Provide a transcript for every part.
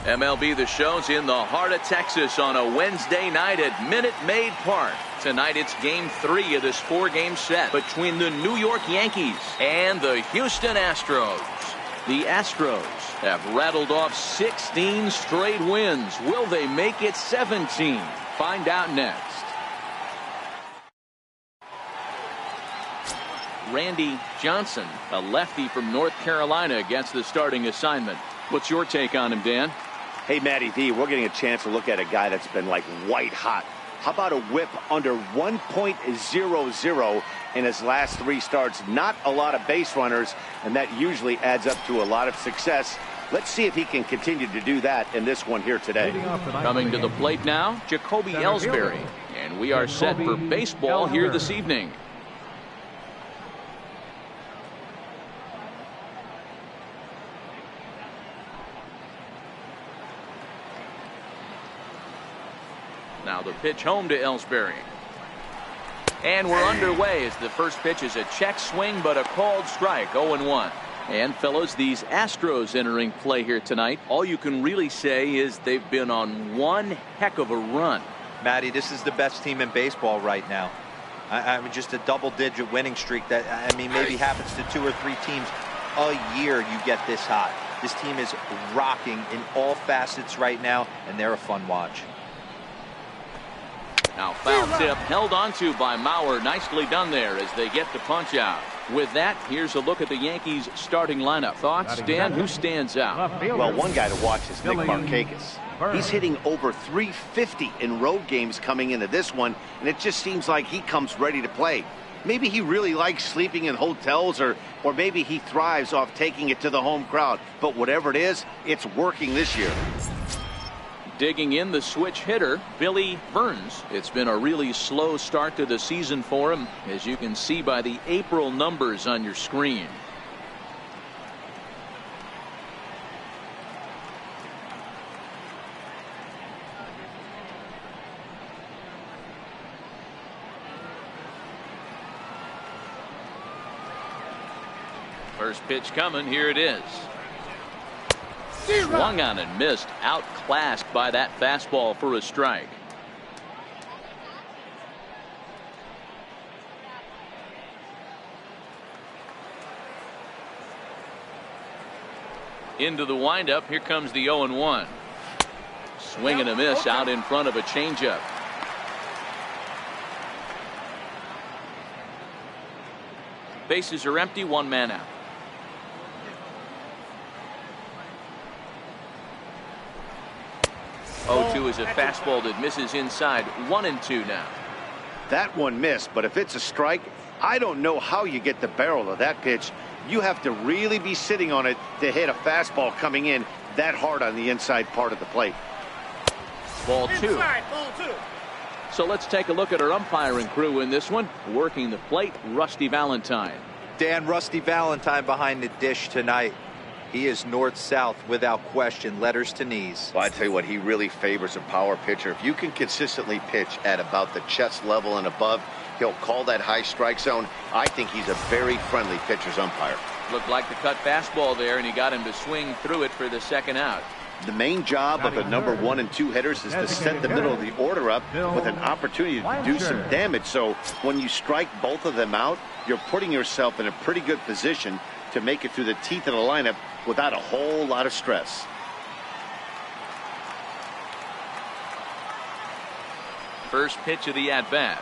MLB The Show's in the heart of Texas on a Wednesday night at Minute Maid Park. Tonight it's Game 3 of this 4-game set between the New York Yankees and the Houston Astros. The Astros have rattled off 16 straight wins. Will they make it 17? Find out next. Randy Johnson, a lefty from North Carolina, gets the starting assignment. What's your take on him, Dan? Hey, Matty D, we're getting a chance to look at a guy that's been like white hot. How about a whip under 1.00 in his last 3 starts? Not a lot of base runners, and that usually adds up to a lot of success. Let's see if he can continue to do that in this one here today. Coming to the plate now, Jacoby Ellsbury. And we are set for baseball here this evening. Now the pitch home to Ellsbury. And we're underway as the first pitch is a check swing, but a called strike, 0-1. And fellas, these Astros entering play here tonight, all you can really say is they've been on one heck of a run. Matty, this is the best team in baseball right now. I mean, just a double-digit winning streak that, I mean, maybe happens to 2 or 3 teams a year you get this hot. This team is rocking in all facets right now, and they're a fun watch. Now foul tip held onto by Mauer. Nicely done there as they get the punch out. With that, here's a look at the Yankees starting lineup. Thoughts, Dan? Who stands out? Well, one guy to watch is Nick Markakis. He's hitting over 350 in road games coming into this one, and it just seems like he comes ready to play. Maybe he really likes sleeping in hotels, or maybe he thrives off taking it to the home crowd. But whatever it is, it's working this year. Digging in the switch hitter, Billy Burns. It's been a really slow start to the season for him, as you can see by the April numbers on your screen. First pitch coming, here it is. Swung on and missed, outclassed by that fastball for a strike. Into the windup, here comes the 0-1. Swing and a miss out in front of a changeup. Bases are empty, 1 man out. 0-2 is a fastball that misses inside. 1-2 now. That one missed, but if it's a strike, I don't know how you get the barrel of that pitch. You have to really be sitting on it to hit a fastball coming in that hard on the inside part of the plate. Ball 2. So let's take a look at our umpiring crew in this one. Working the plate, Rusty Valentine. Dan, Rusty Valentine behind the dish tonight. He is north-south without question, letters to knees. Well, I tell you what, he really favors a power pitcher. If you can consistently pitch at about the chest level and above, he'll call that high strike zone. I think he's a very friendly pitcher's umpire. Looked like the cut fastball there, and he got him to swing through it for the second out. The main job of the number 1 and 2 hitters is to set the middle of the order up with an opportunity to do some damage. So when you strike both of them out, you're putting yourself in a pretty good position to make it through the teeth of the lineup without a whole lot of stress. First pitch of the at-bat.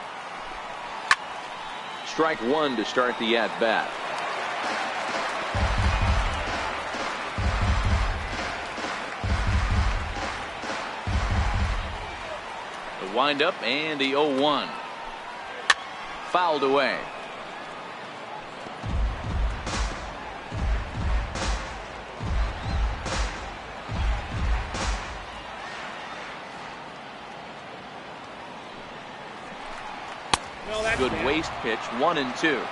Strike 1 to start the at-bat. The windup and the 0-1. Fouled away. Good waist pitch, 1-2.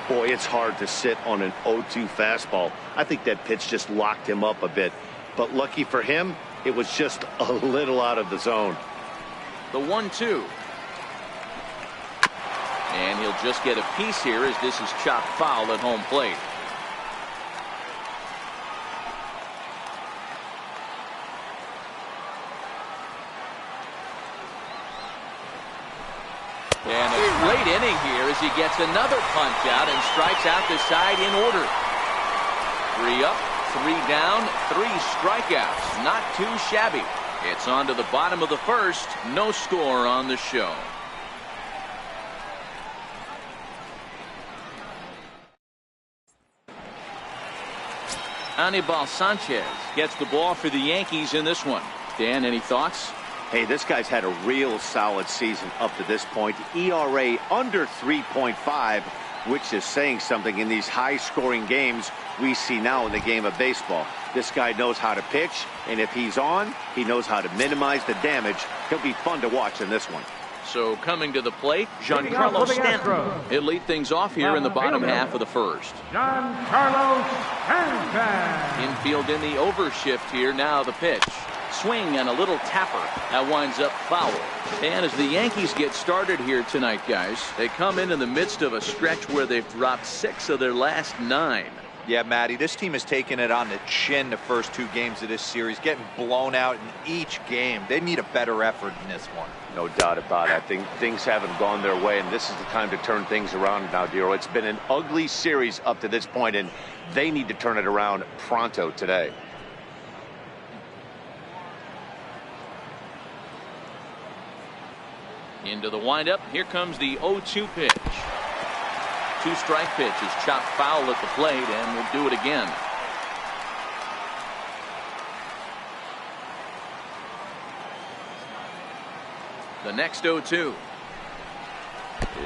Boy, it's hard to sit on an 0-2 fastball. I think that pitch just locked him up a bit. But lucky for him, it was just a little out of the zone. The 1-2. And he'll just get a piece here as this is chopped foul at home plate. Great inning here as he gets another punch out and strikes out the side in order. 3 up, 3 down, 3 strikeouts. Not too shabby. It's on to the bottom of the first. No score on the show. Anibal Sanchez gets the ball for the Yankees in this one. Dan, any thoughts? Hey, this guy's had a real solid season up to this point. ERA under 3.5, which is saying something in these high-scoring games we see now in the game of baseball. This guy knows how to pitch, and if he's on, he knows how to minimize the damage. He'll be fun to watch in this one. So coming to the plate, Giancarlo Stanton. He'll lead things off here in the bottom half of the first. Giancarlo Stanton. Infield in the overshift here. Now the pitch. Swing and a little tapper. That winds up foul. And as the Yankees get started here tonight, guys, they come in the midst of a stretch where they've dropped 6 of their last 9. Yeah, Matty, this team has taken it on the chin the first 2 games of this series, getting blown out in each game. They need a better effort in this one. No doubt about it. I think things haven't gone their way, and this is the time to turn things around now, Dero. It's been an ugly series up to this point, and they need to turn it around pronto today. Into the windup. Here comes the 0-2 pitch. 2-strike pitch is chopped foul at the plate, and we'll do it again. The next 0-2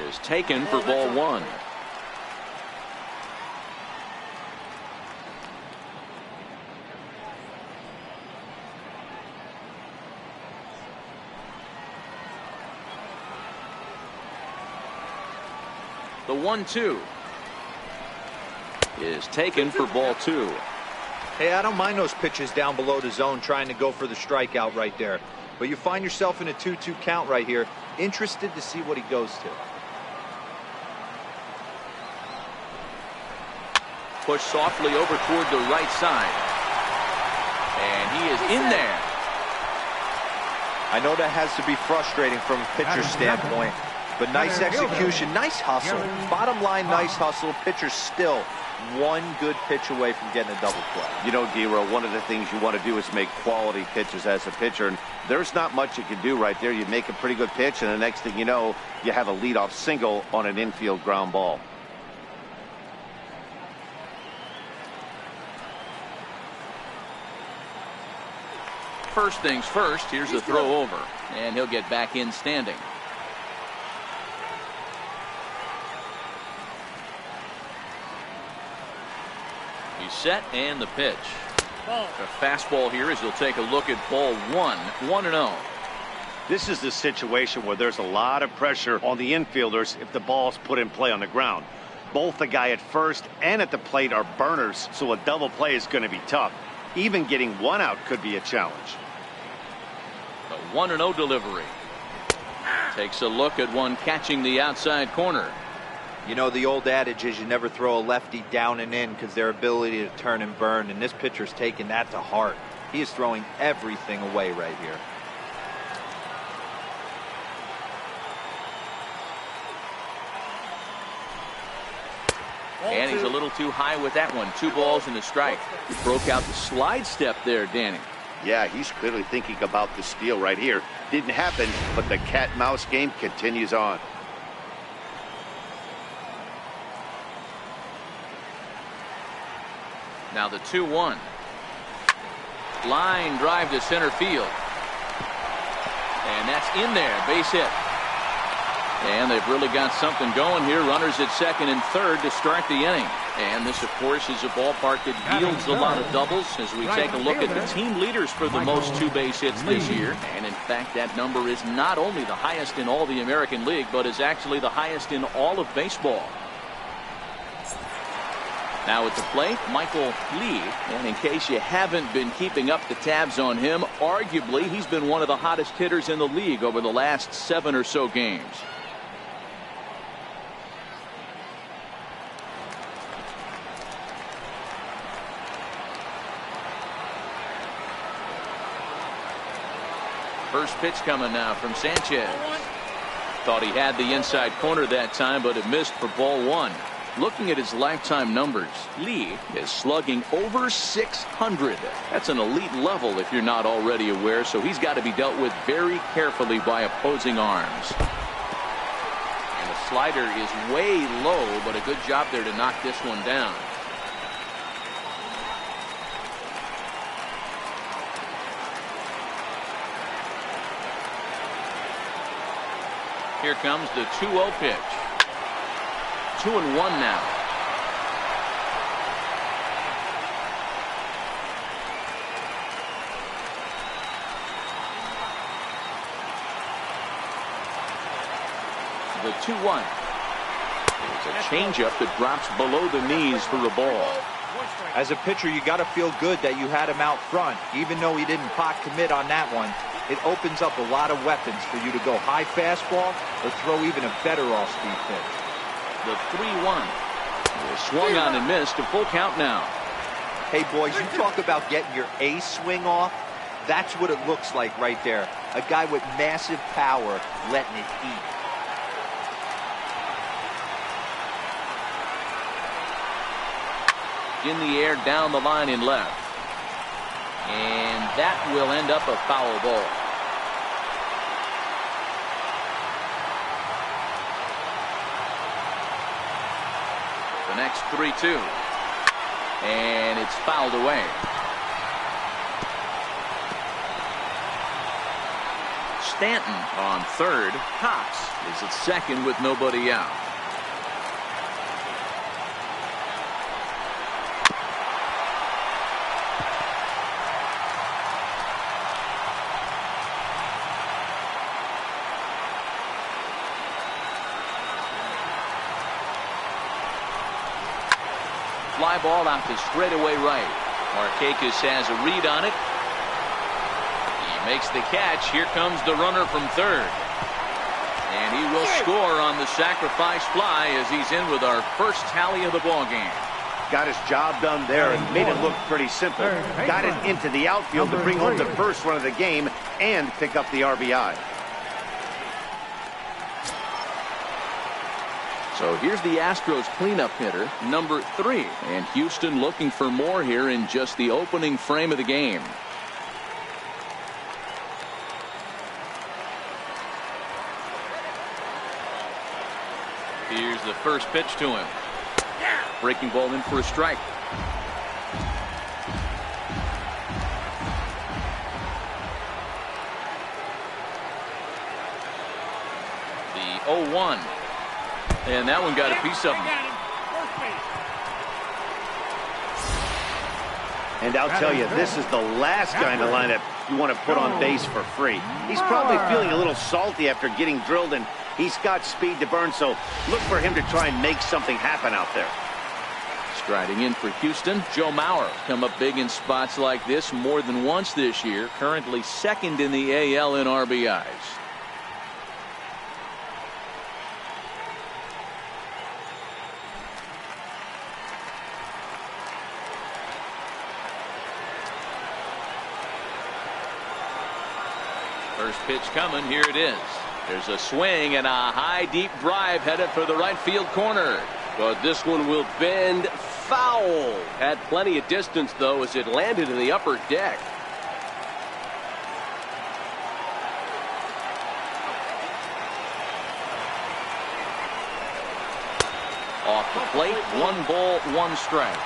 is taken for ball 1. The 1-2 is taken for ball 2. Hey, I don't mind those pitches down below the zone trying to go for the strikeout right there. But you find yourself in a 2-2 count right here. Interested to see what he goes to. Push softly over toward the right side. And he is in there. I know that has to be frustrating from a pitcher's standpoint. But nice execution, nice hustle. Bottom line, nice hustle. Pitcher's still 1 good pitch away from getting a double play. You know, Dero, one of the things you want to do is make quality pitches as a pitcher, and there's not much you can do right there. You make a pretty good pitch, and the next thing you know, you have a leadoff single on an infield ground ball. First things first, here's the throw over, and he'll get back in standing. Set and the pitch. A fastball here as he'll take a look at ball 1. 1-0. This is the situation where there's a lot of pressure on the infielders if the ball's put in play on the ground. Both the guy at first and at the plate are burners, so a double play is going to be tough. Even getting 1 out could be a challenge. The 1-0 delivery. Takes a look at one catching the outside corner. You know, the old adage is you never throw a lefty down and in because their ability to turn and burn, and this pitcher's taking that to heart. He is throwing everything away right here. And he's a little too high with that one. 2 balls and a strike. Broke out the slide step there, Danny. Yeah, he's clearly thinking about the steal right here. Didn't happen, but the cat-mouse game continues on. Now the 2-1. Line drive to center field. And that's in there. Base hit. And they've really got something going here. Runners at second and third to start the inning. And this, of course, is a ballpark that yields a lot of doubles as we take a look at the team leaders for the most 2 base hits this year. And, in fact, that number is not only the highest in all the American League, but is actually the highest in all of baseball. Now at the plate, Michael Lee. And in case you haven't been keeping up the tabs on him, arguably he's been one of the hottest hitters in the league over the last 7 or so games. First pitch coming now from Sanchez. Thought he had the inside corner that time, but it missed for ball one. Looking at his lifetime numbers, Lee is slugging over 600. That's an elite level if you're not already aware, so he's got to be dealt with very carefully by opposing arms. And the slider is way low, but a good job there to knock this one down. Here comes the 2-0 pitch. 2-1 now. The 2-1. It's a changeup that drops below the knees for a ball. As a pitcher, you got to feel good that you had him out front, even though he didn't pot commit on that one. It opens up a lot of weapons for you to go high fastball or throw even a better off-speed pitch. The 3-1. Swung on and missed. A full count now. Hey, boys, you talk about getting your A swing off. That's what it looks like right there. A guy with massive power letting it eat. In the air, down the line in left. And that will end up a foul ball. The next 3-2. And it's fouled away. Stanton on third. Cox is at second with nobody out. Fly ball out to straightaway right. Markakis has a read on it. He makes the catch. Here comes the runner from third. And he will score on the sacrifice fly as he's in with our first tally of the ball game. Got his job done there and made it look pretty simple. Got it into the outfield to bring home the first run of the game and pick up the RBI. So here's the Astros cleanup hitter, number 3. And Houston looking for more here in just the opening frame of the game. Here's the first pitch to him. Breaking ball in for a strike. The 0-1. And that one got a piece of him. And I'll tell you, this is the last guy in the lineup you want to put on base for free. He's probably feeling a little salty after getting drilled, and he's got speed to burn, so look for him to try and make something happen out there. Striding in for Houston, Joe Mauer. Come up big in spots like this more than once this year. Currently second in the AL in RBIs. First pitch coming. Here it is. There's a swing and a high deep drive headed for the right field corner. But this one will bend foul. Had plenty of distance, though, as it landed in the upper deck. Off the plate, 1 ball, 1 strike.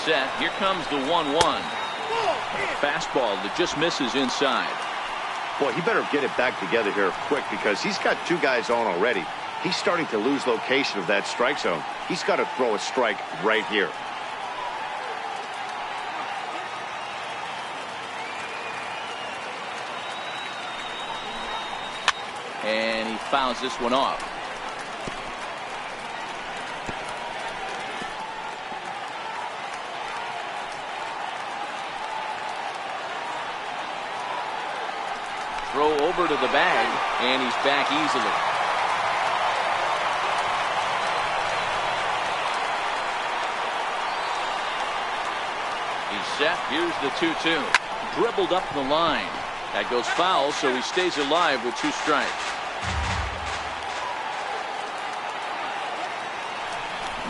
Set. Here comes the 1-1. Fastball that just misses inside. Boy, he better get it back together here quick because he's got 2 guys on already. He's starting to lose location of that strike zone. He's got to throw a strike right here. And he fouls this one off. Throw over to the bag, and he's back easily. He's set. Here's the 2-2. Dribbled up the line. That goes foul, so he stays alive with 2 strikes.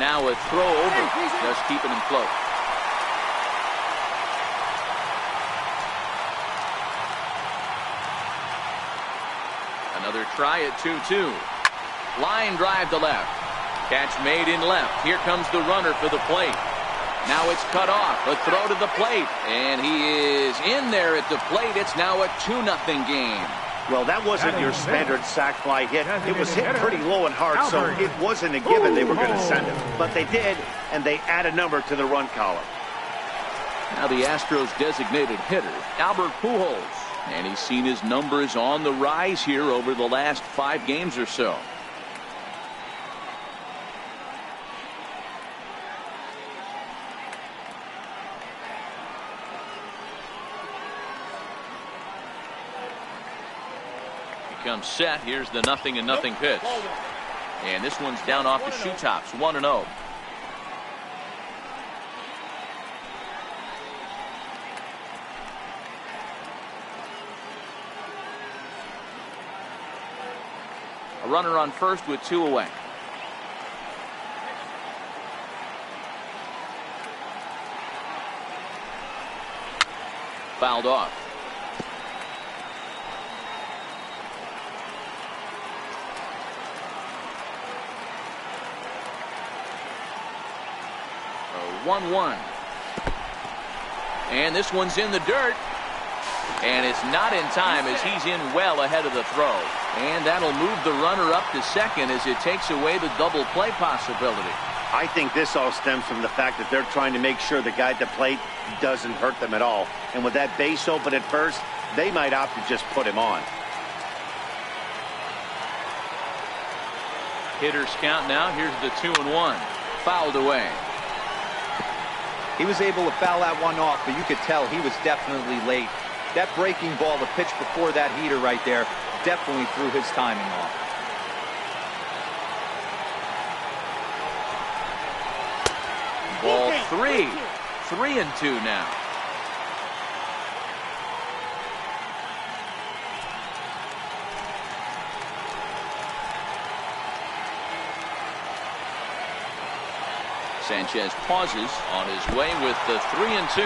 Now a throw over, just keeping him close. Another try at 2-2. Line drive to left. Catch made in left. Here comes the runner for the plate. Now it's cut off. A throw to the plate. And he is in there at the plate. It's now a 2-0 game. Well, that wasn't your standard sac fly hit. It was hit pretty low and hard, so it wasn't a given they were going to send him. But they did, and they add a number to the run column. Now the Astros designated hitter, Albert Pujols. And he's seen his numbers on the rise here over the last 5 games or so. Comes set. Here's the 0-0 pitch. And this one's down off the shoe tops. 1-0. A runner on first with 2 away. Fouled off. A 1-1. And this one's in the dirt. And it's not in time as he's in well ahead of the throw. And that'll move the runner up to second as it takes away the double play possibility. I think this all stems from the fact that they're trying to make sure the guy at the plate doesn't hurt them at all. And with that base open at first, they might opt to just put him on. Hitters count now. Here's the 2-1. Fouled away. He was able to foul that one off, but you could tell he was definitely late. That breaking ball, the pitch before that heater right there, definitely threw his timing off. Ball 3. 3-2 now. Sanchez pauses on his way with the 3-2.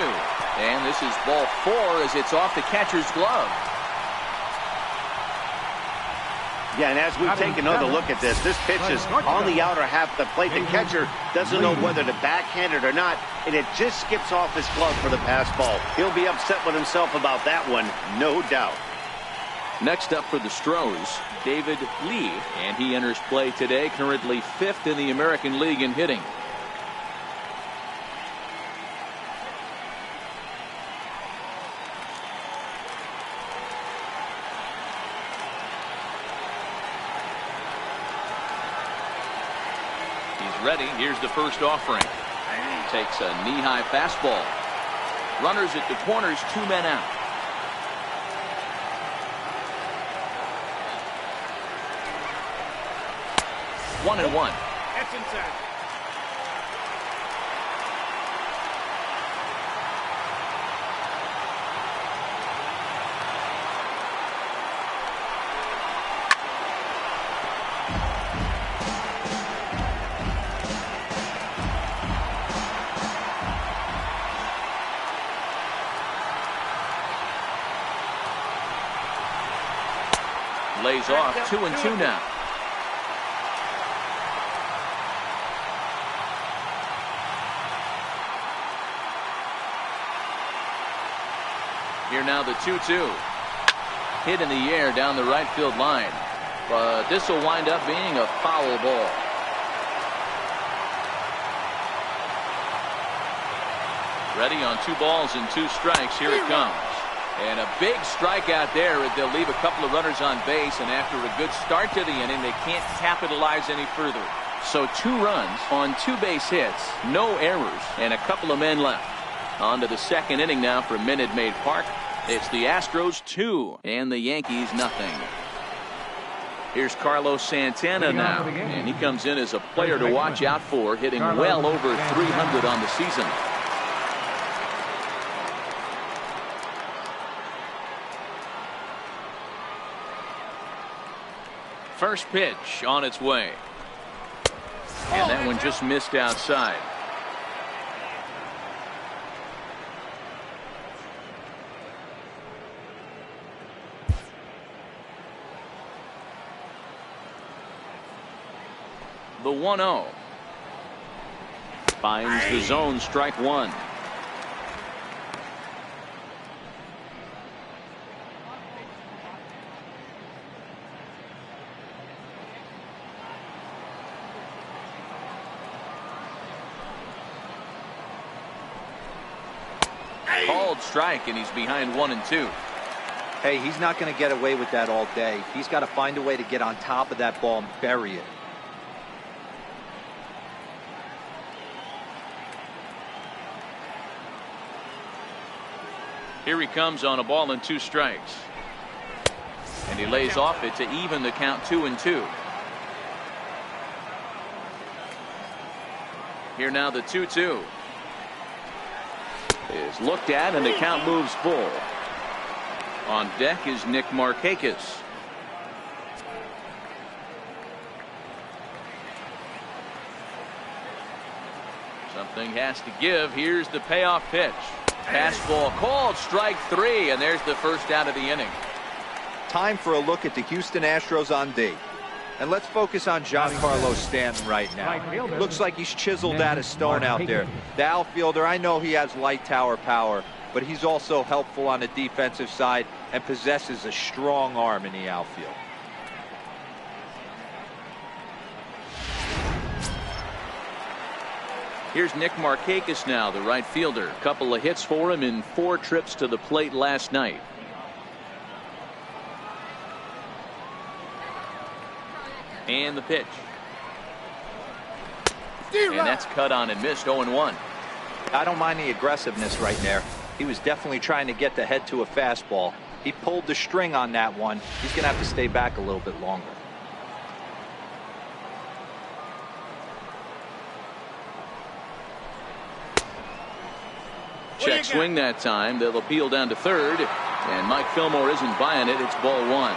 And this is ball 4 as it's off the catcher's glove. Yeah, and as we take another look at this pitch is on the outer half of the plate. The catcher doesn't know whether to backhand it or not, and it just skips off his glove for the pass ball. He'll be upset with himself about that one, no doubt. Next up for the Astros, David Lee, and he enters play today, currently 5th in the American League in hitting. Ready. Here's the first offering. Takes a knee-high fastball. Runners at the corners, 2 men out. One and one. That's inside. Lays off. 2-2 now. Here now the 2-2. Hit in the air down the right field line. But this will wind up being a foul ball. Ready on 2 balls and 2 strikes. Here it comes. And a big strikeout there. They'll leave a couple of runners on base, and after a good start to the inning, they can't capitalize any further. So 2 runs on 2 base hits, no errors, and a couple of men left. On to the second inning now for Minute Maid Park. It's the Astros 2 and the Yankees nothing. Here's Carlos Santana now, and he comes in as a player to watch out for, hitting well over 300 on the season. First pitch on its way. And that one just missed outside. The 1-0. Finds the zone, strike one. Called strike, and he's behind 1-2. Hey, he's not going to get away with that all day. He's got to find a way to get on top of that ball and bury it. Here he comes on a ball and 2 strikes. And he lays off it to even the count 2-2. Here now the 2-2. Is looked at and the count moves full. On deck is Nick Markakis. Something has to give. Here's the payoff pitch. Fastball called, strike 3, and there's the first out of the inning. Time for a look at the Houston Astros on D. And let's focus on Giancarlo Stanton right now. Looks like he's chiseled out of stone out there. The outfielder, I know he has light tower power, but he's also helpful on the defensive side and possesses a strong arm in the outfield. Here's Nick Markakis now, the right fielder. A couple of hits for him in 4 trips to the plate last night. And the pitch. And that's cut on and missed. 0-1. I don't mind the aggressiveness right there. He was definitely trying to get the head to a fastball. He pulled the string on that one. He's going to have to stay back a little bit longer. Check swing that time. They'll appeal down to third. And Mike Fillmore isn't buying it. It's ball 1.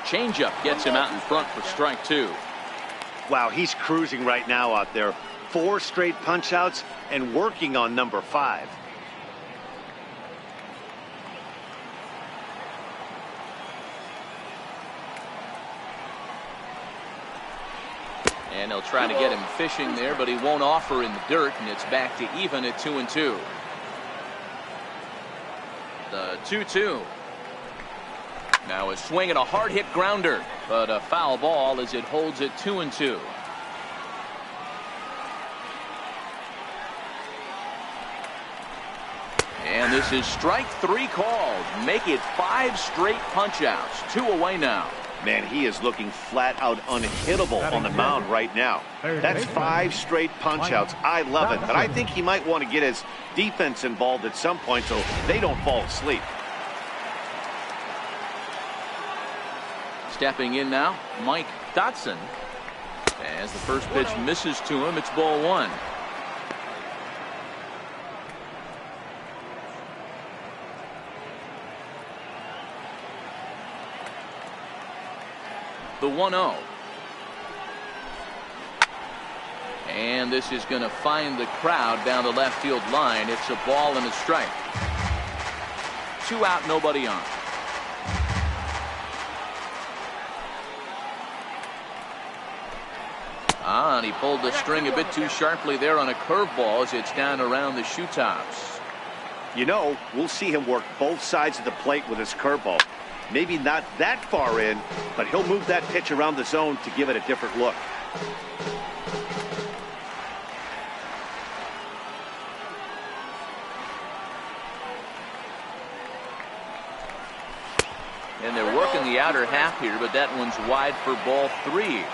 Changeup gets him out in front for strike 2. Wow, he's cruising right now out there. 4 straight punch outs and working on number 5. And they'll try to get him fishing there, but he won't offer in the dirt, and it's back to even at 2-2. The 2-2. Now a swing and a hard hit grounder, but a foul ball as it holds it 2-2. And this is strike 3 called. Make it 5 straight punch outs. 2 away now. Man, he is looking flat out unhittable on the mound right now. That's 5 straight punch outs. I love it, but I think he might want to get his defense involved at some point so they don't fall asleep. Stepping in now, Mike Dotson. As the first pitch misses to him, it's ball 1. The 1-0. And this is going to find the crowd down the left field line. It's a ball and a strike. 2 out, nobody on. And he pulled the string a bit too sharply there on a curveball as it's down around the shoe tops. You know, we'll see him work both sides of the plate with his curveball. Maybe not that far in, but he'll move that pitch around the zone to give it a different look. And they're working the outer half here, but that one's wide for ball 3.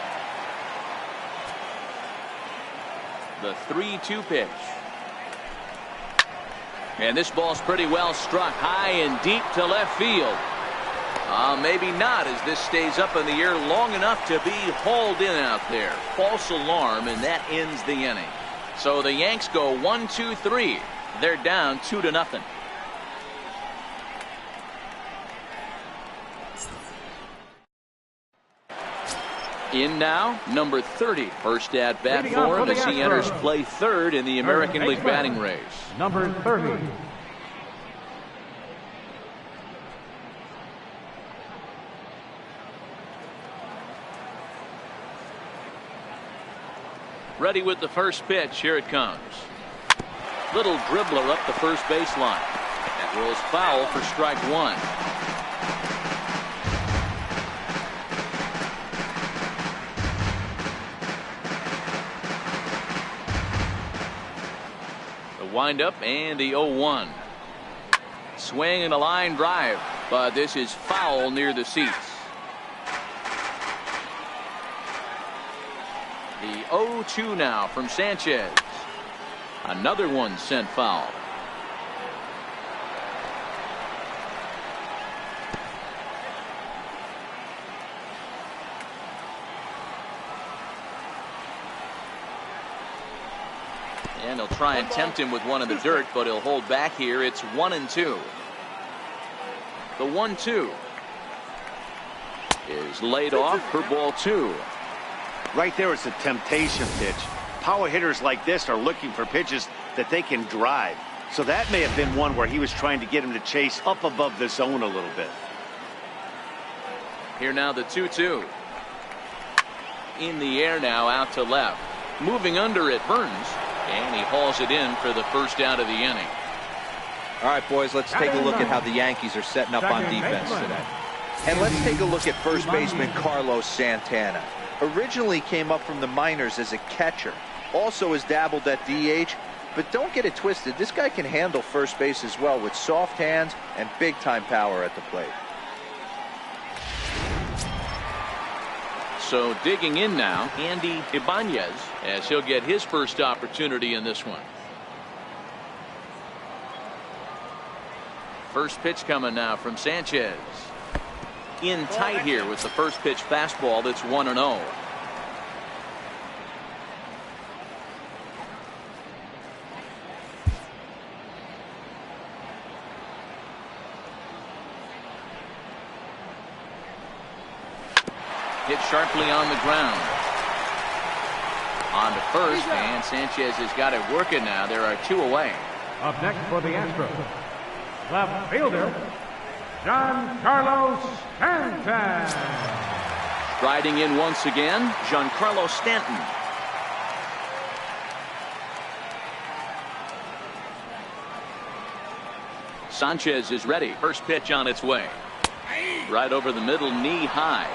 The 3-2 pitch. And this ball's pretty well struck high and deep to left field. Maybe not, as this stays up in the air long enough to be hauled in out there. False alarm, and that ends the inning. So the Yanks go 1-2-3. They're down 2-0. In now, number 30. First at bat for him as he enters play third in the American League batting race. Number 30. Ready with the first pitch. Here it comes. Little dribbler up the first baseline. That rolls foul for strike one. The windup and the 0-1. Swing and a line drive, but this is foul near the seats. The 0-2 now from Sanchez. Another one sent foul. And he'll try and tempt him with one in the dirt, but he'll hold back here. It's 1-2. The 1-2 is laid off for ball two. Right there, it's a temptation pitch. Power hitters like this are looking for pitches that they can drive. So that may have been one where he was trying to get him to chase up above the zone a little bit. Here now the 2-2. In the air now, out to left. Moving under it, Burns. And he hauls it in for the first out of the inning. All right, boys, let's take a look at how the Yankees are setting up on defense today. And let's take a look at first baseman Carlos Santana. Originally came up from the minors as a catcher. Also has dabbled at DH. But don't get it twisted. This guy can handle first base as well with soft hands and big-time power at the plate. So digging in now, Andy Ibanez, as he'll get his first opportunity in this one. First pitch coming now from Sanchez. In tight here with the first pitch fastball that's 1-0. Hit sharply on the ground. On to first, and Sanchez has got it working now. There are two away. Up next for the Astros, left fielder, Giancarlo Stanton. Striding in once again, Giancarlo Stanton. Sanchez is ready. First pitch on its way. Right over the middle, knee high.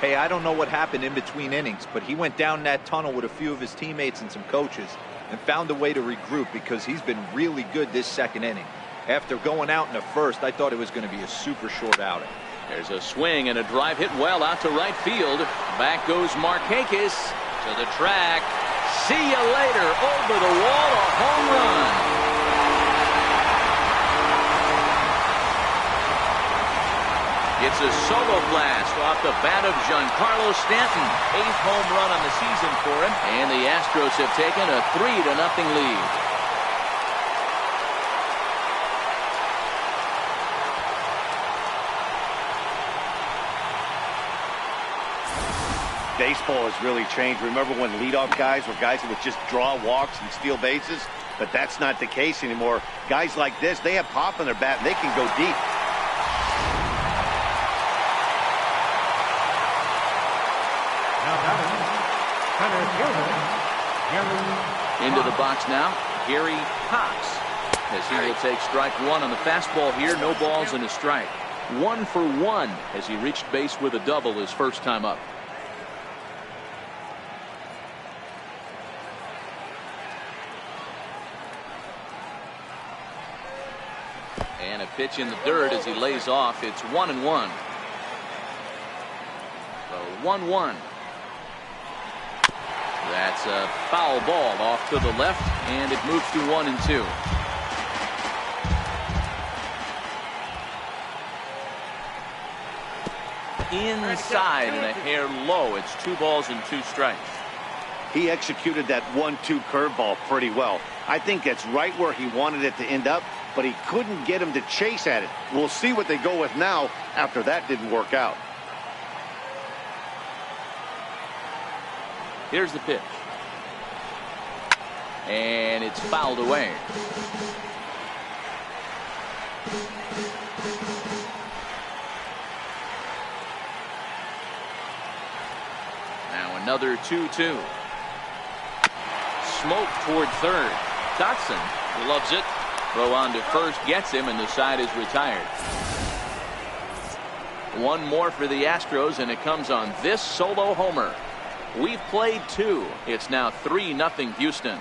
Hey, I don't know what happened in between innings, but he went down that tunnel with a few of his teammates and some coaches and found a way to regroup because he's been really good this second inning. After going out in the first, I thought it was going to be a super short outing. There's a swing and a drive hit well out to right field. Back goes Markakis to the track. See you later. Over the wall, a home run. It's a solo blast off the bat of Giancarlo Stanton. 8th home run on the season for him. And the Astros have taken a 3-0 lead. Baseball has really changed. Remember when leadoff guys were guys that would just draw walks and steal bases? But that's not the case anymore. Guys like this, they have pop in their bat and they can go deep. Into the box now, Gary Cox, as he will take strike one on the fastball here. No balls and a strike. 1 for 1 as he reached base with a double his first time up. And a pitch in the dirt as he lays off. It's 1-1. So 1-1. That That's a foul ball off to the left, and it moves to 1-2. Inside and a hair low. It's 2 balls and 2 strikes. He executed that 1-2 curveball pretty well. I think that's right where he wanted it to end up, but he couldn't get him to chase at it. We'll see what they go with now after that didn't work out. Here's the pitch. And it's fouled away. Now another 2-2. Smoke toward third. Dotson loves it. Throw on to first gets him, and the side is retired. One more for the Astros, and it comes on this solo homer. We've played 2. It's now 3-0 Houston.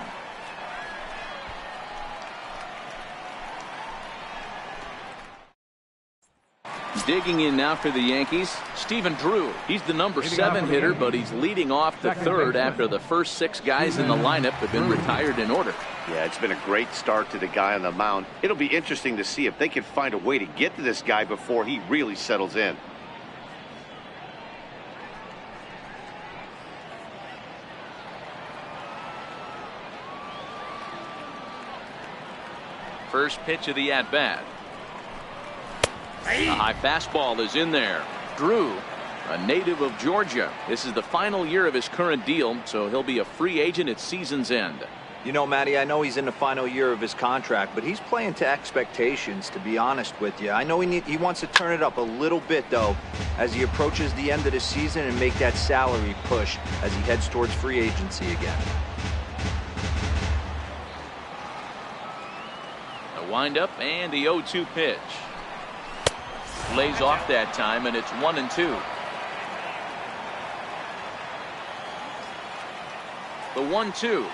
Digging in now for the Yankees, Stephen Drew. He's the number 7 hitter, but he's leading off the third after the first 6 guys in the lineup have been retired in order. Yeah, it's been a great start to the guy on the mound. It'll be interesting to see if they can find a way to get to this guy before he really settles in. First pitch of the at-bat. A high fastball is in there. Drew, a native of Georgia. This is the final year of his current deal, so he'll be a free agent at season's end. You know, Matty, I know he's in the final year of his contract, but he's playing to expectations, to be honest with you. I know he wants to turn it up a little bit, though, as he approaches the end of the season and make that salary push as he heads towards free agency again. A windup and the 0-2 pitch. Lays off that time, and it's 1-2. The 1-2.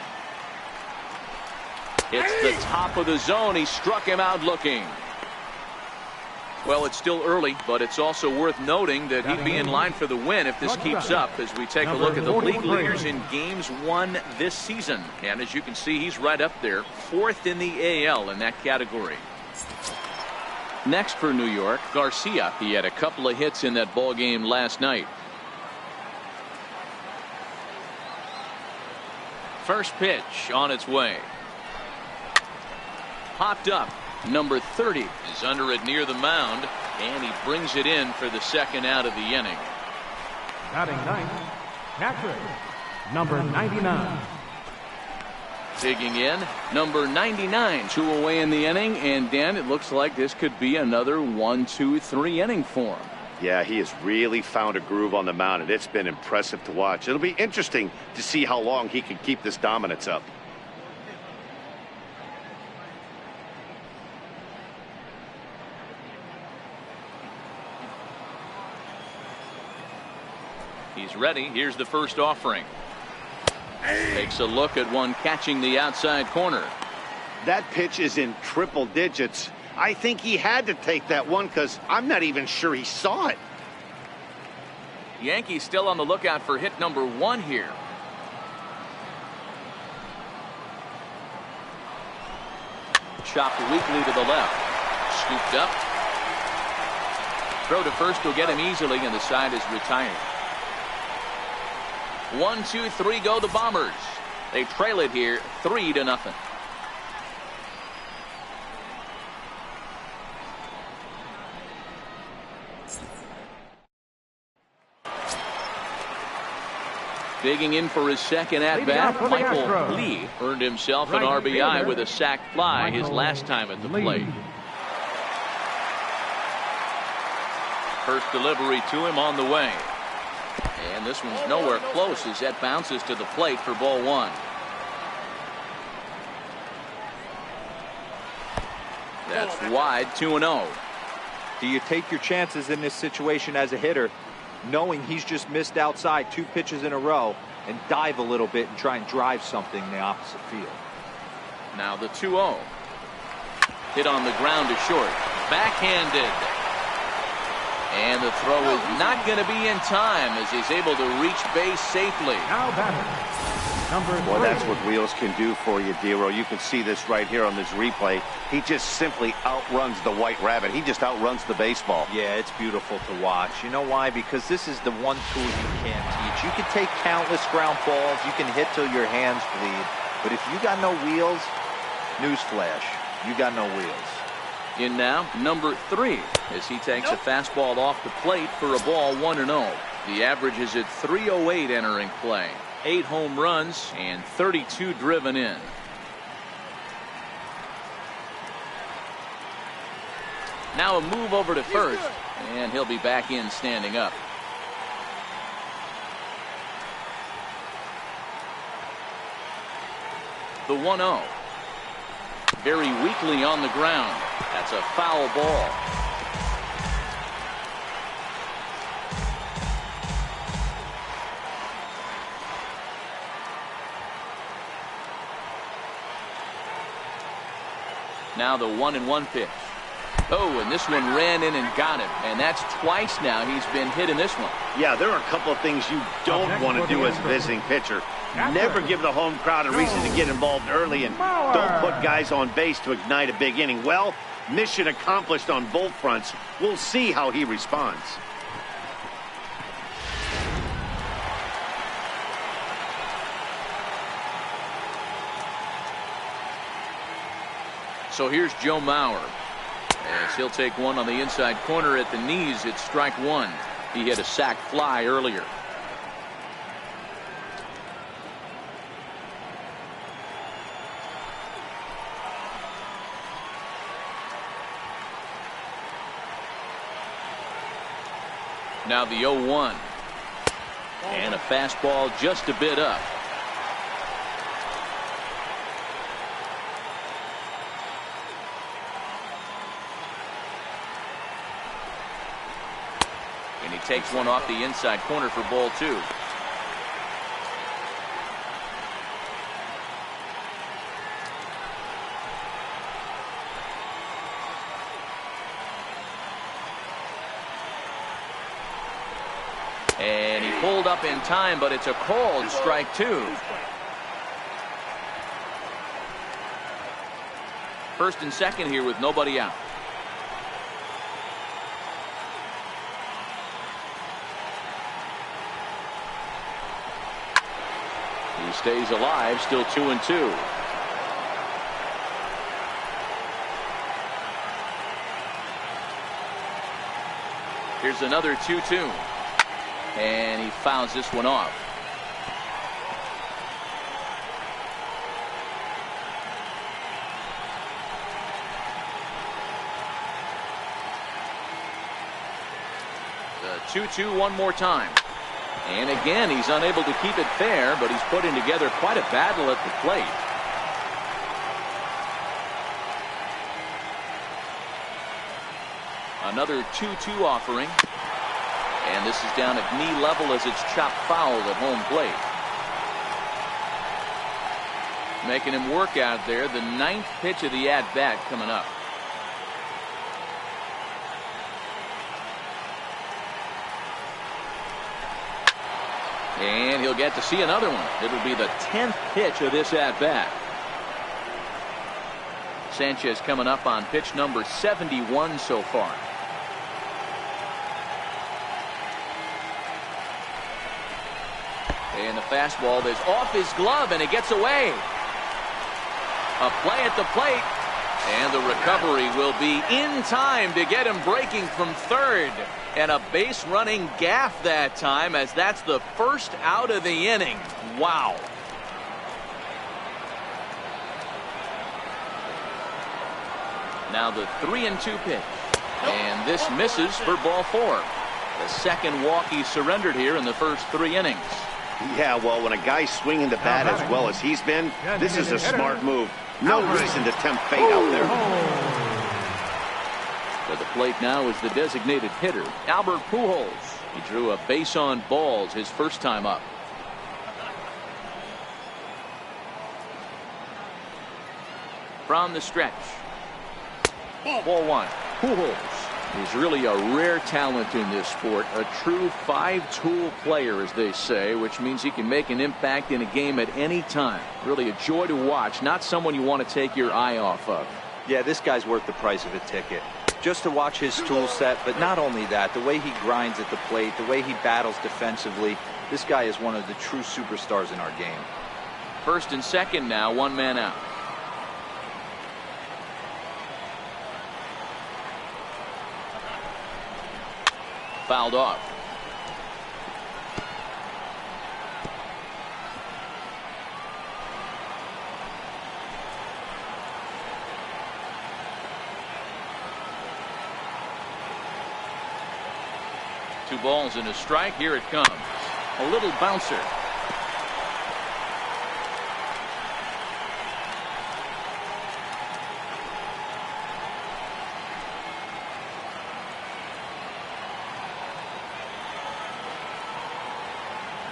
It's the top of the zone. He struck him out looking. Well, it's still early, but it's also worth noting that he'd be in line for the win if this keeps up as we take a look at the league leaders in games won this season. And as you can see, he's right up there, 4th in the AL in that category. Next for New York, Garcia. He had a couple of hits in that ball game last night. First pitch on its way. Popped up. Number 30 is under it near the mound, and he brings it in for the second out of the inning. Batting ninth, Patrick, number 99. Digging in, number 99, 2 away in the inning, and Dan, it looks like this could be another 1-2-3 inning for him. Yeah, he has really found a groove on the mound, and it's been impressive to watch. It'll be interesting to see how long he can keep this dominance up. He's ready. Here's the first offering. Takes a look at one catching the outside corner. That pitch is in triple digits. I think he had to take that one because I'm not even sure he saw it. Yankees still on the lookout for hit number 1 here. Chopped weakly to the left. Scooped up. Throw to first will get him easily, and the side is retired. 1, 2, 3 go the Bombers. They trail it here 3-0. Digging in for his second at-bat, Michael Lee earned himself an RBI with a sac fly his last time at the plate. First delivery to him on the way. And this one's nowhere close as that bounces to the plate for ball 1. That's wide, 2-0. Do you take your chances in this situation as a hitter, knowing he's just missed outside 2 pitches in a row, and dive a little bit and try and drive something in the opposite field? Now the 2-0. Hit on the ground to short. Backhanded. And the throw is not going to be in time as he's able to reach base safely. Now batter, Number 3. Well, that's what wheels can do for you, Dero. You can see this right here on this replay. He just simply outruns the white rabbit. He just outruns the baseball. Yeah, it's beautiful to watch. You know why? Because this is the one tool you can't teach. You can take countless ground balls. You can hit till your hands bleed. But if you got no wheels, newsflash, you got no wheels. In now, number 3, as he takes a fastball off the plate for a ball 1-0. The average is at 308 entering play. 8 home runs and 32 driven in. Now a move over to first, and he'll be back in standing up. The 1-0. Very weakly on the ground. That's a foul ball. Now the 1-1 pitch. Oh, and this one ran in and got him. And that's twice now he's been hit in this one. Yeah, there are a couple of things you don't want to do as a visiting pitcher. Never give the home crowd a reason to get involved early, and don't put guys on base to ignite a big inning. Well, mission accomplished on both fronts. We'll see how he responds. So here's Joe Mauer, as he'll take one on the inside corner at the knees. It's strike 1. He hit a sac fly earlier. Now the 0-1. And a fastball just a bit up. And he takes one off the inside corner for ball 2. And he pulled up in time, but it's a called strike 2. First and second here with nobody out. He stays alive, still 2-2. Here's another 2-2. And he fouls this one off. The 2-2 one more time. And again, he's unable to keep it fair, but he's putting together quite a battle at the plate. Another 2-2 offering. And this is down at knee level as it's chopped foul at home plate. Making him work out there. The 9th pitch of the at-bat coming up. And he'll get to see another one. It'll be the 10th pitch of this at-bat. Sanchez coming up on pitch number 71 so far. And the fastball is off his glove, and it gets away. A play at the plate, and the recovery will be in time to get him breaking from third. And a base running gaff that time, as that's the first out of the inning. Wow. Now the 3-2 pitch. And this misses for ball 4. The second walk he surrendered here in the first 3 innings. Yeah, well, when a guy's swinging the bat as well as he's been, this is a smart move. No reason to tempt fate out there. To the plate now is the designated hitter, Albert Pujols. He drew a base on balls his first time up. From the stretch. Ball 1. Pujols He's really a rare talent in this sport, a true five-tool player, as they say, which means he can make an impact in a game at any time. Really a joy to watch, not someone you want to take your eye off of. Yeah, this guy's worth the price of a ticket. Just to watch his tool set, but not only that, the way he grinds at the plate, the way he battles defensively, this guy is one of the true superstars in our game. First and second now, one man out. Fouled off. Two balls and a strike. Here it comes. A little bouncer.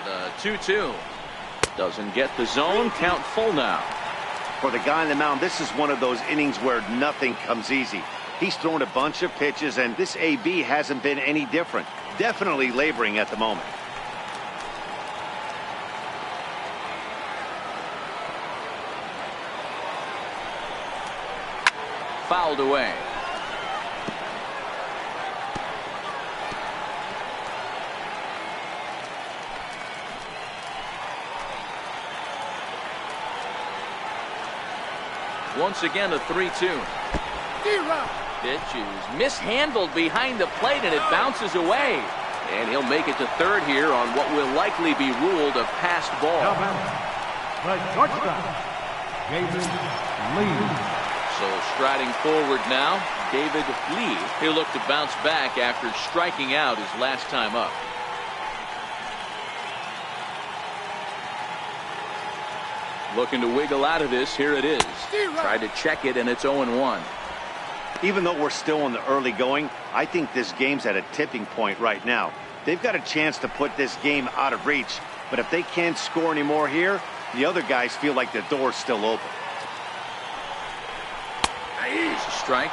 The 2-2. Doesn't get the zone. Count full now. For the guy on the mound, this is one of those innings where nothing comes easy. He's thrown a bunch of pitches, and this AB hasn't been any different. Definitely laboring at the moment. Fouled away. Once again, a 3-2. Pitch is mishandled behind the plate, and it bounces away. And he'll make it to third here on what will likely be ruled a passed ball. The shortstop, David Lee. So striding forward now, David Lee. He'll look to bounce back after striking out his last time up. Looking to wiggle out of this. Here it is. Tried to check it, and it's 0-1. Even though we're still in the early going, I think this game's at a tipping point right now. They've got a chance to put this game out of reach, but if they can't score any more here, the other guys feel like the door's still open. Nice strike.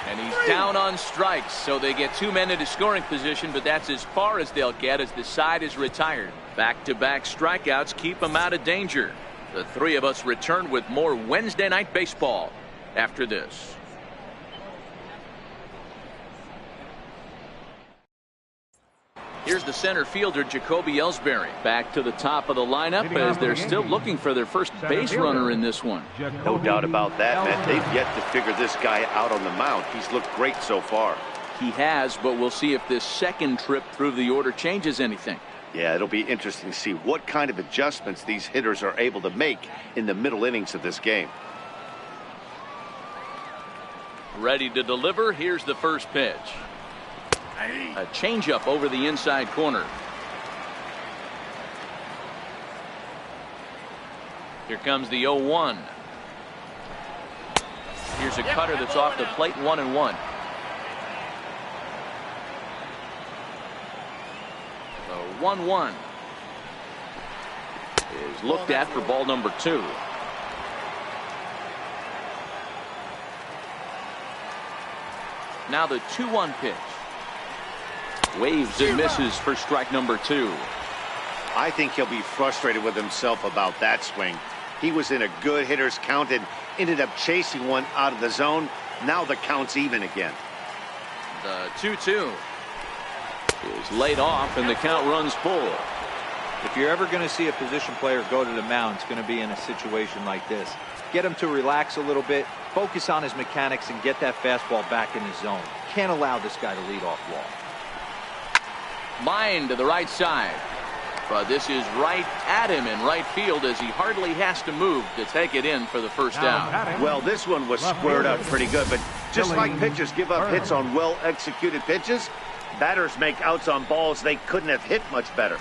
And he's down on strikes, so they get two men into scoring position, but that's as far as they'll get as the side is retired. Back-to-back strikeouts keep them out of danger. The three of us return with more Wednesday Night Baseball after this. Here's the center fielder, Jacoby Ellsbury. Back to the top of the lineup as they're still looking for their first base runner in this one. No doubt about that, man. They've yet to figure this guy out on the mound. He's looked great so far. He has, but we'll see if this second trip through the order changes anything. Yeah, it'll be interesting to see what kind of adjustments these hitters are able to make in the middle innings of this game. Ready to deliver. Here's the first pitch. A changeup over the inside corner. Here comes the 0-1. Here's a cutter that's off the plate, 1-1. The 1-1 is looked at for ball number 2. Now the 2-1 pitch. Waves and misses for strike number 2. I think he'll be frustrated with himself about that swing. He was in a good hitter's count and ended up chasing one out of the zone. Now the count's even again. The 2-2 is laid off, and the count runs full. If you're ever going to see a position player go to the mound, it's going to be in a situation like this. Get him to relax a little bit, focus on his mechanics, and get that fastball back in his zone. Can't allow this guy to lead off wall. Line to the right side. But this is right at him in right field as he hardly has to move to take it in for the first down. Well, this one was squared up pretty good, but just like pitchers give up hits on well-executed pitches, batters make outs on balls they couldn't have hit much better.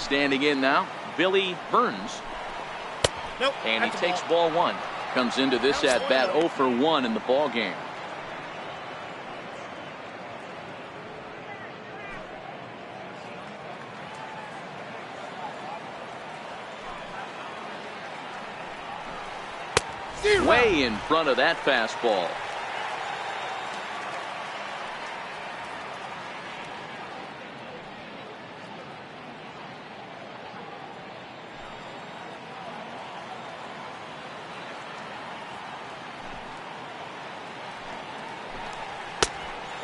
standing in now, Billy Burns. Nope, and he takes ball one. Comes into this at bat 0 for 1 in the ball game. Way in front of that fastball.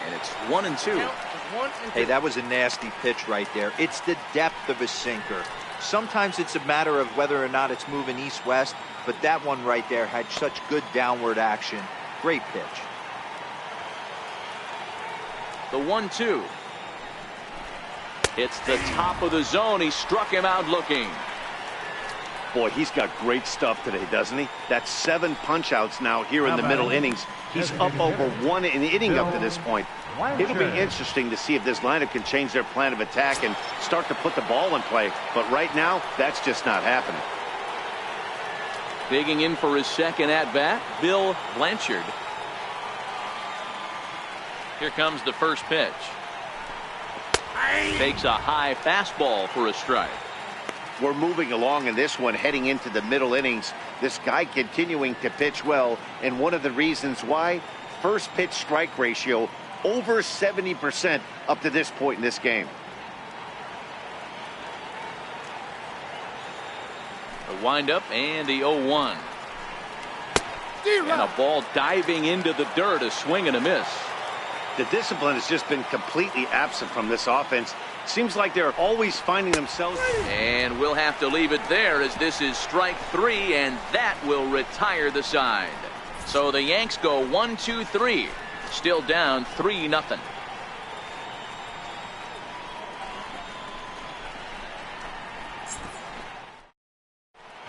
And it's 1-2. Hey, that was a nasty pitch right there. It's the depth of a sinker. Sometimes it's a matter of whether or not it's moving east-west, but that one right there had such good downward action. Great pitch. The 1-2. It's the top of the zone. He struck him out looking. Boy, he's got great stuff today, doesn't he? That's 7 punch-outs now here in the middle innings. He's up over 1 an inning up to this point. It'll be interesting to see if this lineup can change their plan of attack and start to put the ball in play. But right now, that's just not happening. Digging in for his second at-bat, Bill Blanchard. Here comes the first pitch. Takes a high fastball for a strike. We're moving along in this one, heading into the middle innings. This guy continuing to pitch well, and one of the reasons why, first pitch strike ratio over 70% up to this point in this game. The windup and the 0-1. And a ball diving into the dirt, a swing and a miss. The discipline has just been completely absent from this offense. Seems like they're always finding themselves. And we'll have to leave it there as this is strike 3, and that will retire the side. So the Yanks go 1-2-3. Still down 3-0.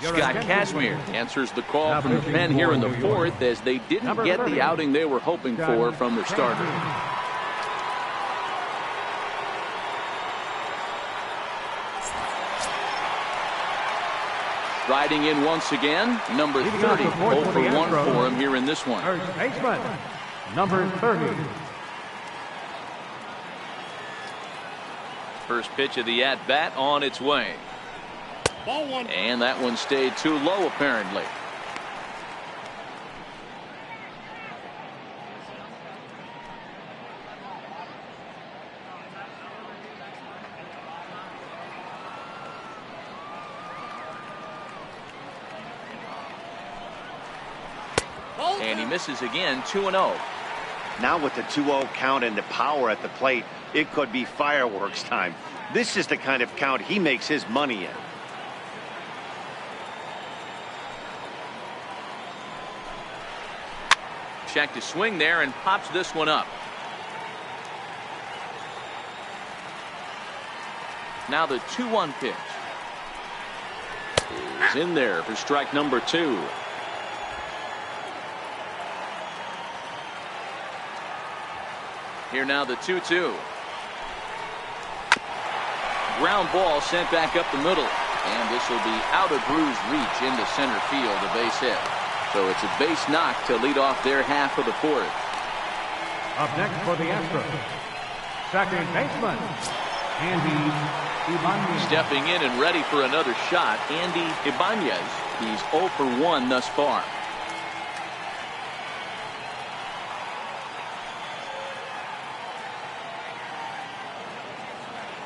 Scott Kazmir answers the call from the pen here in the 4th as they didn't get the outing they were hoping for from their starter. Riding in once again, number 30, 0 for 1 for him here in this one. Baseman, number 30. First pitch of the at-bat on its way. Ball one. And that one stayed too low, apparently. And he misses again, 2-0. Now with the 2-0 count and the power at the plate, it could be fireworks time. This is the kind of count he makes his money in. Check to swing there and pops this one up. Now the 2-1 pitch is in there for strike number 2. Here now the 2-2. Ground ball sent back up the middle, and this will be out of Drew's reach into center field, a base hit. So it's a base knock to lead off their half of the 4th. Up next for the Astros, second baseman, Andy Ibanez. Stepping in and ready for another shot, Andy Ibanez. He's 0 for 1 thus far.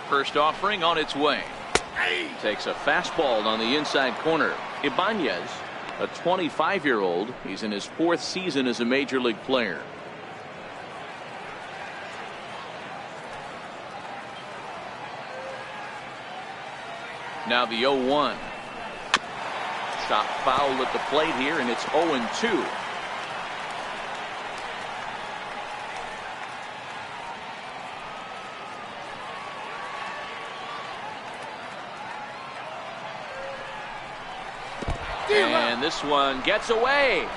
First offering on its way. Takes a fastball on the inside corner. Ibanez, a 25-year-old. He's in his 4th season as a major league player. Now the 0-1. Shot foul at the plate here, and it's 0-2. And this one gets away.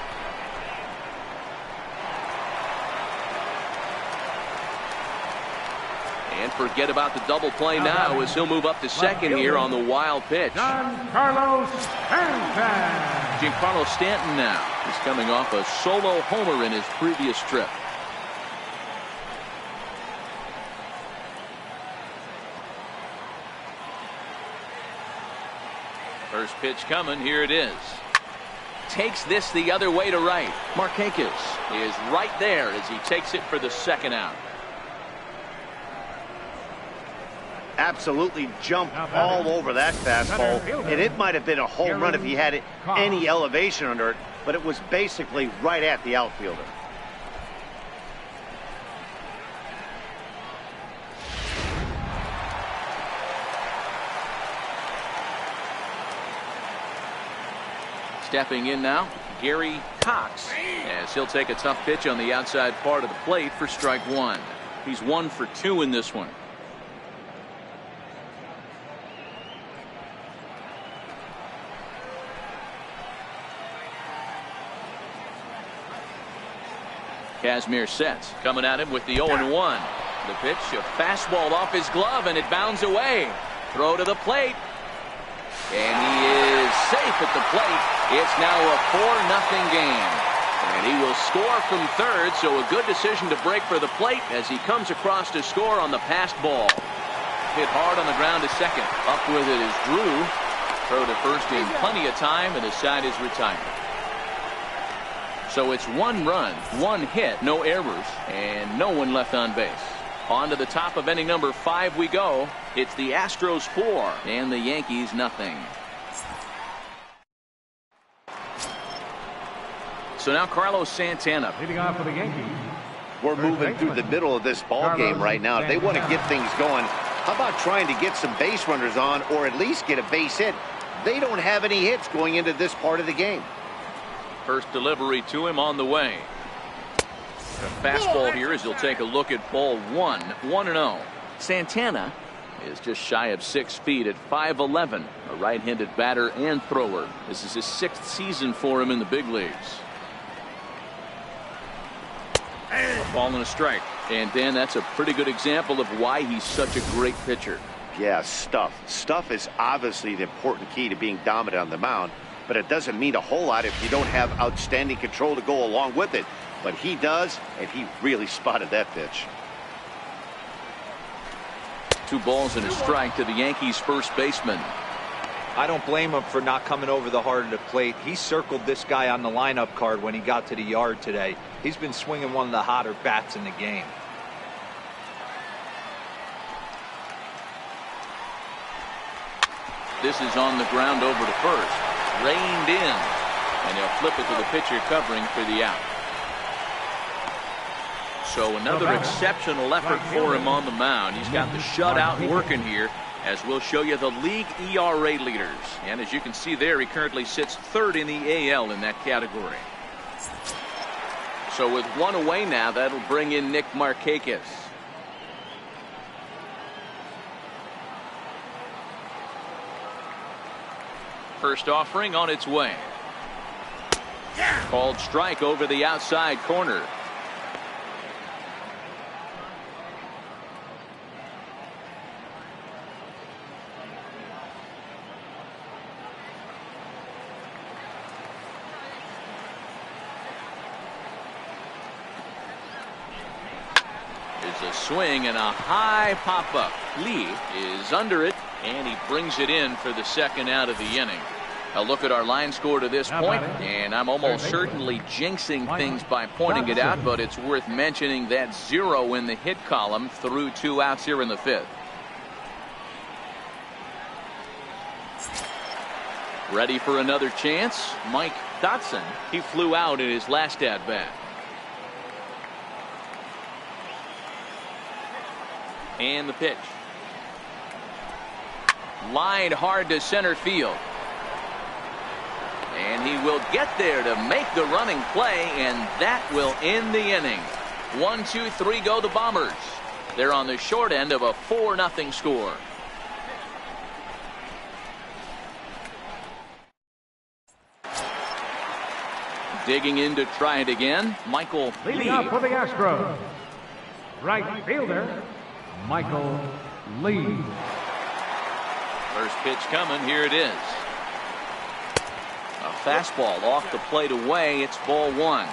And forget about the double play now as he'll move up to second here on the wild pitch. Giancarlo Stanton. Giancarlo Stanton now is coming off a solo homer in his previous trip. First pitch coming. Here it is. Takes this the other way to right. Markakis is right there as he takes it for the second out. Absolutely jumped all over that fastball, and it might have been a home run if he had any elevation under it, but it was basically right at the outfielder. Stepping in now, Gary Cox, as he'll take a tough pitch on the outside part of the plate for strike one. He's 1 for 2 in this one. Kazmir sets, coming at him with the 0-1. The pitch, a fastball off his glove, and it bounds away. Throw to the plate. And he is safe at the plate. It's now a 4-0 game. And he will score from third, so a good decision to break for the plate as he comes across to score on the passed ball. Hit hard on the ground to second. Up with it is Drew. Throw to first in plenty of time, and the side is retired. So it's 1 run, 1 hit, no errors, and no one left on base. On to the top of inning number 5 we go. It's the Astros 4 and the Yankees nothing. So now Carlos Santana. Leading off for the Yankees. We're moving through the middle of this ball game right now. If they want to get things going, how about trying to get some base runners on or at least get a base hit? They don't have any hits going into this part of the game. First delivery to him on the way. A fastball here as he'll take a look at ball 1, 1-0. Santana is just shy of 6 feet at 5'11", a right-handed batter and thrower. This is his 6th season for him in the big leagues. A ball and a strike. And Dan, that's a pretty good example of why he's such a great pitcher. Yeah, stuff. Stuff is obviously the important key to being dominant on the mound, but it doesn't mean a whole lot if you don't have outstanding control to go along with it. But he does, and he really spotted that pitch. 2 balls and a strike to the Yankees first baseman. I don't blame him for not coming over the heart of the plate. He circled this guy on the lineup card when he got to the yard today. He's been swinging one of the hotter bats in the game. This is on the ground over to first. Reined in. And he'll flip it to the pitcher covering for the out. So another exceptional effort for him on the mound. He's got the shutout working here, as we'll show you the league ERA leaders. And as you can see there, he currently sits 3rd in the AL in that category. So with 1 away now, that'll bring in Nick Markakis. First offering on its way. Called strike over the outside corner. There's a swing and a high pop-up. Lee is under it, and he brings it in for the second out of the inning. A look at our line score to this point, and I'm almost certainly jinxing things by pointing it out, but it's worth mentioning that 0 in the hit column through 2 outs here in the 5th. Ready for another chance? Mike Dotson. He flew out in his last at-bat. And the pitch. Lined hard to center field. And he will get there to make the running play, and that will end the inning. 1, 2, 3 go the Bombers. They're on the short end of a 4-0 score. Digging in to try it again, Michael Lee. Leading up for the Astros, right fielder, Michael Lee. First pitch coming. Here it is. A fastball off the plate away. It's ball one.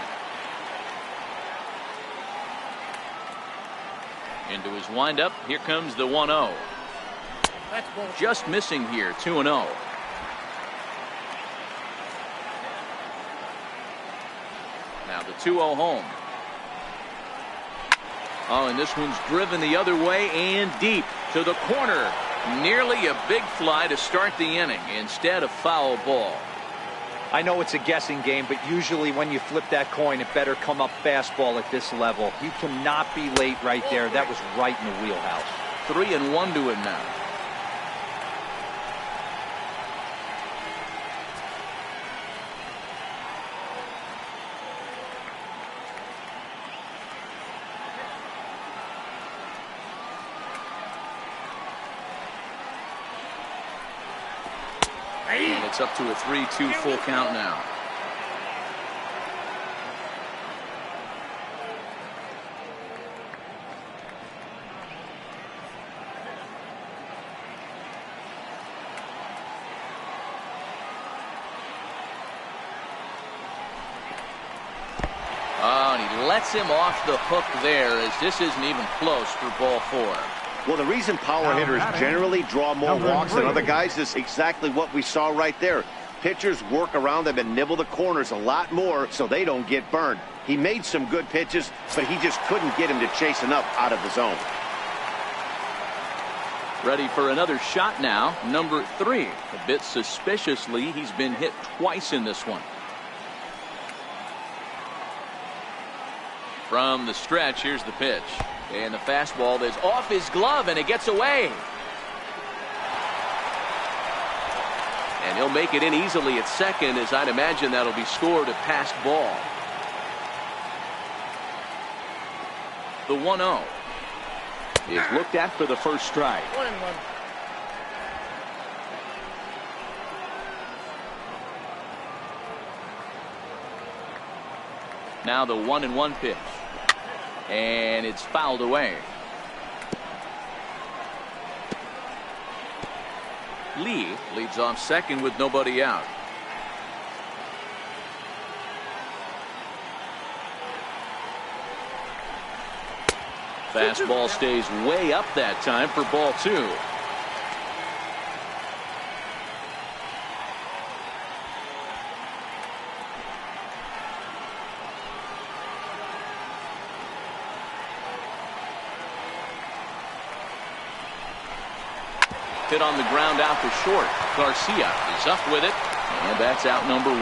Into his windup. Here comes the 1-0. Just missing here. 2-0. Now the 2-0 home. Oh, and this one's driven the other way and deep to the corner. Nearly a big fly to start the inning. Instead, a foul ball. I know it's a guessing game, but usually when you flip that coin, it better come up fastball at this level. You cannot be late right there. That was right in the wheelhouse. 3-1 to him now. And it's up to a 3-2 full count now. Oh, and he lets him off the hook there, as this isn't even close for ball four. Well, the reason power hitters generally draw more walks than other guys is exactly what we saw right there. Pitchers work around them and nibble the corners a lot more so they don't get burned. He made some good pitches, but he just couldn't get him to chase enough out of the zone. Ready for another shot now. Number 3. A bit suspiciously, he's been hit twice in this one. From the stretch, here's the pitch. And the fastball is off his glove, and it gets away. And he'll make it in easily at second, as I'd imagine that'll be scored a passed ball. The 1-0 is looked at for the first strike. 1-1. Now the 1-1 pitch. And it's fouled away. Lee leads off second with nobody out. Fastball stays way up that time for ball 2. Hit on the ground out to short. Garcia is up with it, and that's out number 1.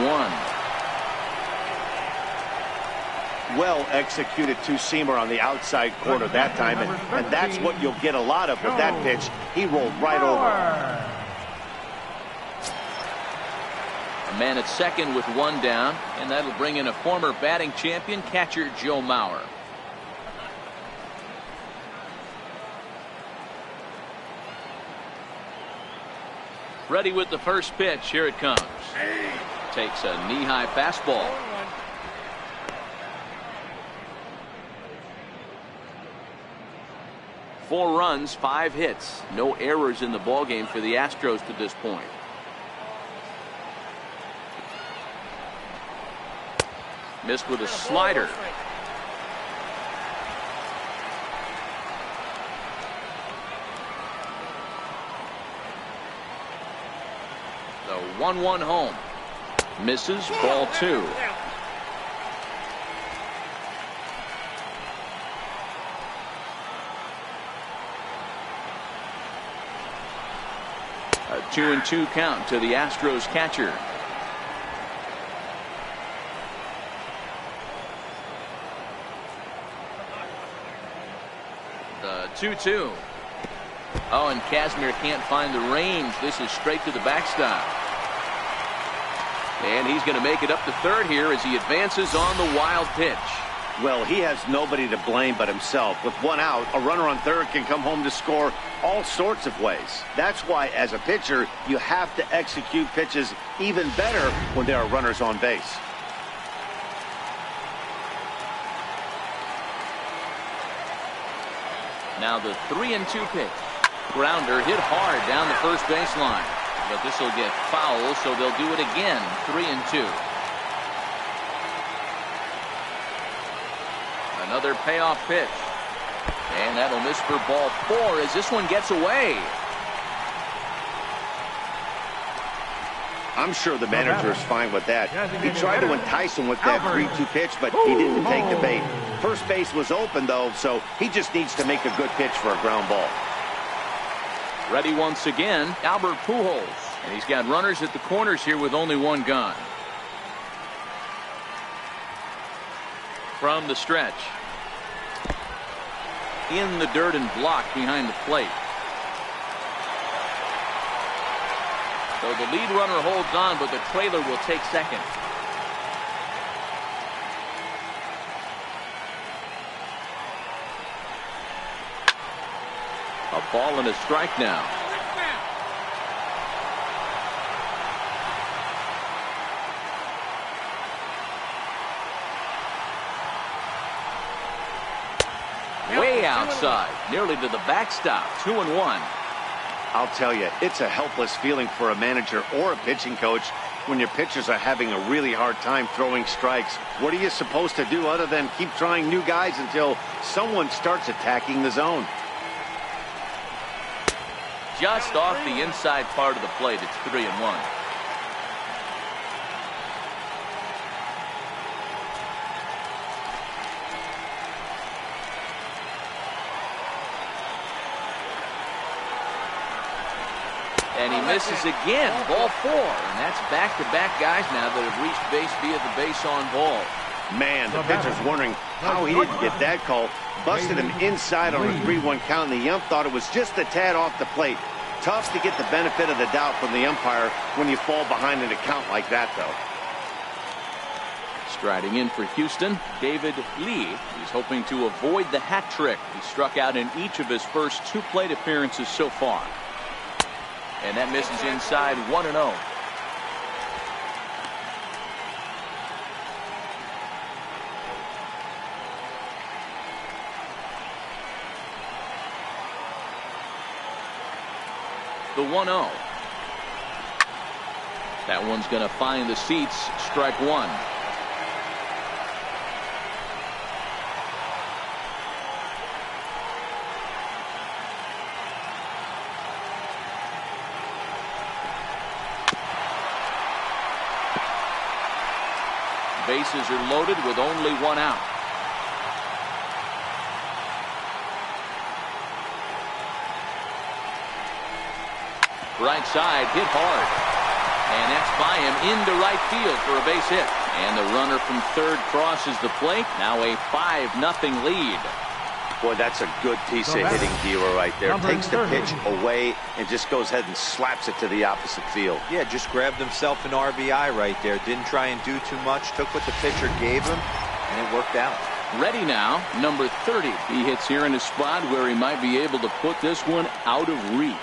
Well executed two-seamer on the outside corner that time, and that's what you'll get a lot of with that pitch. He rolled right over. A man at second with 1 down, and that'll bring in a former batting champion, catcher Joe Mauer. Ready with the first pitch. Here it comes. Takes a knee-high fastball. 4 runs, 5 hits. No errors in the ballgame for the Astros to this point. Missed with a slider. The 1-1 home. Misses, ball 2. A 2-2 count to the Astros catcher. The 2-2. Oh, and Kazmir can't find the range. This is straight to the backstop. And he's going to make it up to third here as he advances on the wild pitch. Well, he has nobody to blame but himself. With 1 out, a runner on third can come home to score all sorts of ways. That's why, as a pitcher, you have to execute pitches even better when there are runners on base. Now the 3-2 pitch. Grounder hit hard down the first baseline. But this will get foul, so they'll do it again. 3-2. Another payoff pitch. And that'll miss for ball 4 as this one gets away. I'm sure the manager is fine with that. He tried to entice him with that 3-2 pitch, but he didn't take the bait. First base was open, though, so he just needs to make a good pitch for a ground ball. Ready once again, Albert Pujols. And he's got runners at the corners here with only one gun. From the stretch. In the dirt and blocked behind the plate. So the lead runner holds on, but the trailer will take second. A ball and a strike now. Way outside, nearly to the backstop. 2-1. I'll tell you, it's a helpless feeling for a manager or a pitching coach when your pitchers are having a really hard time throwing strikes. What are you supposed to do other than keep trying new guys until someone starts attacking the zone? Just off the inside part of the plate. It's 3-1. And he misses again. Ball 4. And that's back-to-back guys now that have reached base via the base on ball. Man, the pitcher's wondering how he didn't get that call. Busted him inside on a 3-1 count, and the ump thought it was just a tad off the plate. Tough to get the benefit of the doubt from the umpire when you fall behind in a count like that, though. Striding in for Houston, David Lee. He's hoping to avoid the hat trick. He struck out in each of his first 2 plate appearances so far. And that misses inside. 1-0. The 1-0. That one's going to find the seats. Strike 1. Bases are loaded with only 1 out. Right side, hit hard. And that's by him into right field for a base hit. And the runner from third crosses the plate. Now a 5-0 lead. Boy, that's a good piece of hitting dealer right there. Takes the pitch away and just goes ahead and slaps it to the opposite field. Yeah, just grabbed himself an RBI right there. Didn't try and do too much. Took what the pitcher gave him, and it worked out. Ready now, number 30. He hits here in a spot where he might be able to put this one out of reach.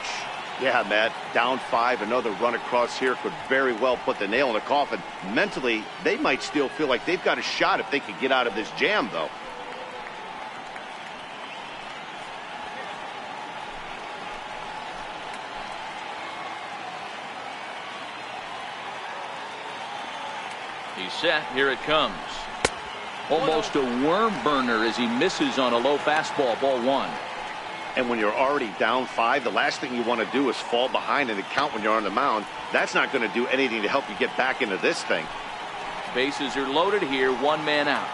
Yeah, Matt, down 5, another run across here could very well put the nail in the coffin. Mentally, they might still feel like they've got a shot if they could get out of this jam, though. He's set. Here it comes. Almost a worm burner as he misses on a low fastball. Ball 1. And when you're already down 5, the last thing you want to do is fall behind in the count when you're on the mound. That's not going to do anything to help you get back into this thing. Bases are loaded here. 1 man out.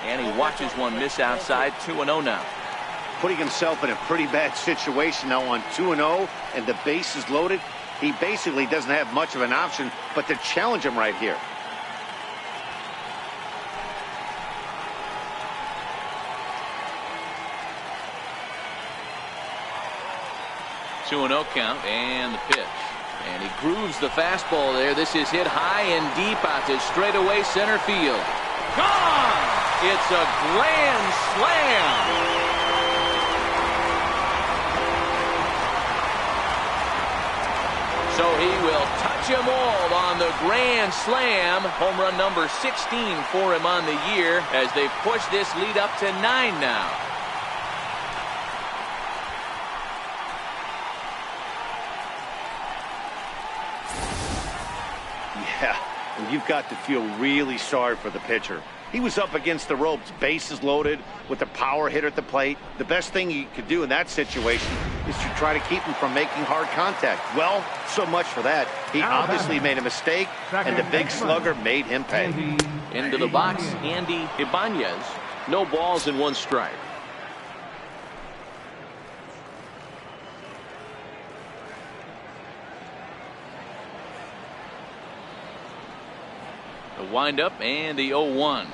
And he watches one miss outside. 2-0 now. Putting himself in a pretty bad situation now on 2-0 and the base is loaded. He basically doesn't have much of an option but to challenge him right here. Two 2-0 count and the pitch. And he grooves the fastball there. This is hit high and deep out to straightaway center field. Gone! It's a grand slam. So he will touch them all on the grand slam. Home run number 16 for him on the year as they've pushed this lead up to 9 now. Yeah, and you've got to feel really sorry for the pitcher. He was up against the ropes, bases loaded, with a power hitter at the plate. The best thing you could do in that situation is to try to keep him from making hard contact. Well, so much for that. He obviously made a mistake, and the big slugger made him pay. Into the box, Andy Ibanez. No balls and 1 strike. The windup and the 0-1.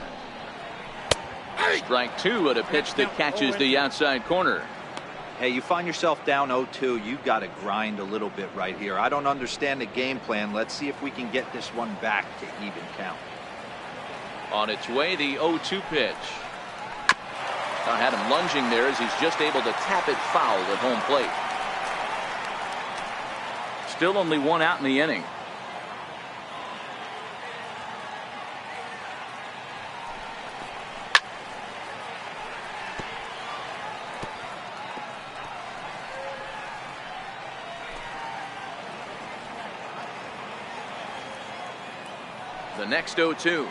Strike 2 at a pitch that catches the outside corner. Hey, you find yourself down 0-2. You've got to grind a little bit right here. I don't understand the game plan. Let's see if we can get this one back to even count. On its way, the 0-2 pitch. I had him lunging there as he's just able to tap it foul at home plate. Still only 1 out in the inning. The next 0-2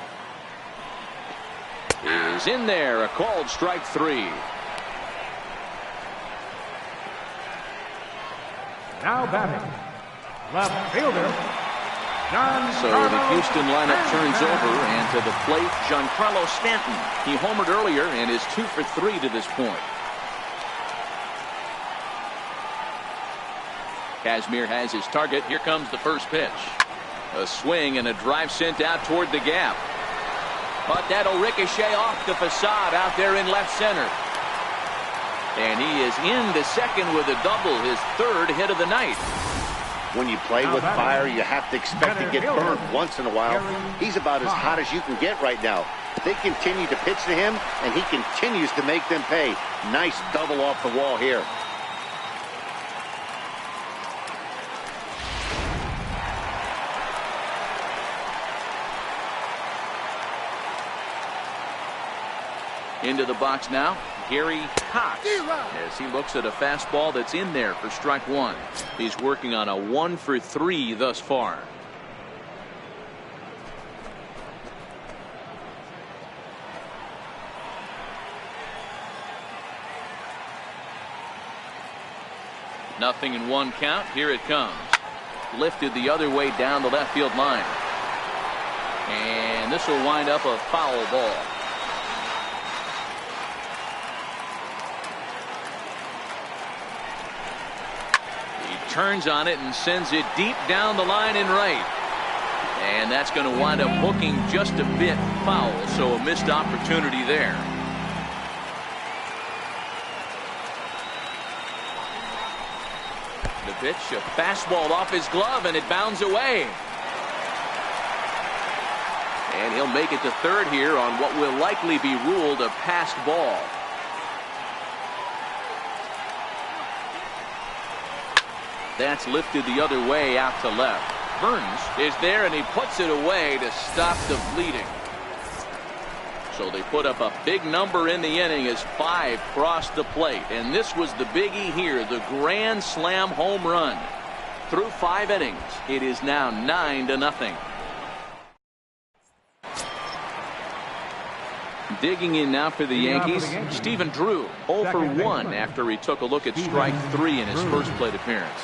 is in there, a called strike 3. Now batting, left fielder, So the Houston lineup turns over, and to the plate, Giancarlo Stanton. He homered earlier and is 2 for 3 to this point. Kazmir has his target. Here comes the first pitch. A swing and a drive sent out toward the gap. But that'll ricochet off the facade out there in left center. And he is into second with a double, his 3rd hit of the night. When you play with fire, you have to expect to get burned once in a while. He's about as hot as you can get right now. They continue to pitch to him, and he continues to make them pay. Nice double off the wall here. Into the box now, Gary Cox, as he looks at a fastball that's in there for strike 1. He's working on a 1 for 3 thus far. Nothing in 1 count. Here it comes. Lifted the other way down the left field line. And this will wind up a foul ball. Turns on it and sends it deep down the line in right. And that's going to wind up hooking just a bit foul, so a missed opportunity there. The pitch, a fastball off his glove, and it bounds away. And he'll make it to 3rd here on what will likely be ruled a passed ball. That's lifted the other way out to left. Burns is there, and he puts it away to stop the bleeding. So they put up a big number in the inning as 5 crossed the plate. And this was the biggie here, the grand slam home run. Through 5 innings, it is now 9-0. Digging in now for the Yankees, Stephen Drew, 0 for 1 after he took a look at strike 3 in his first plate appearance.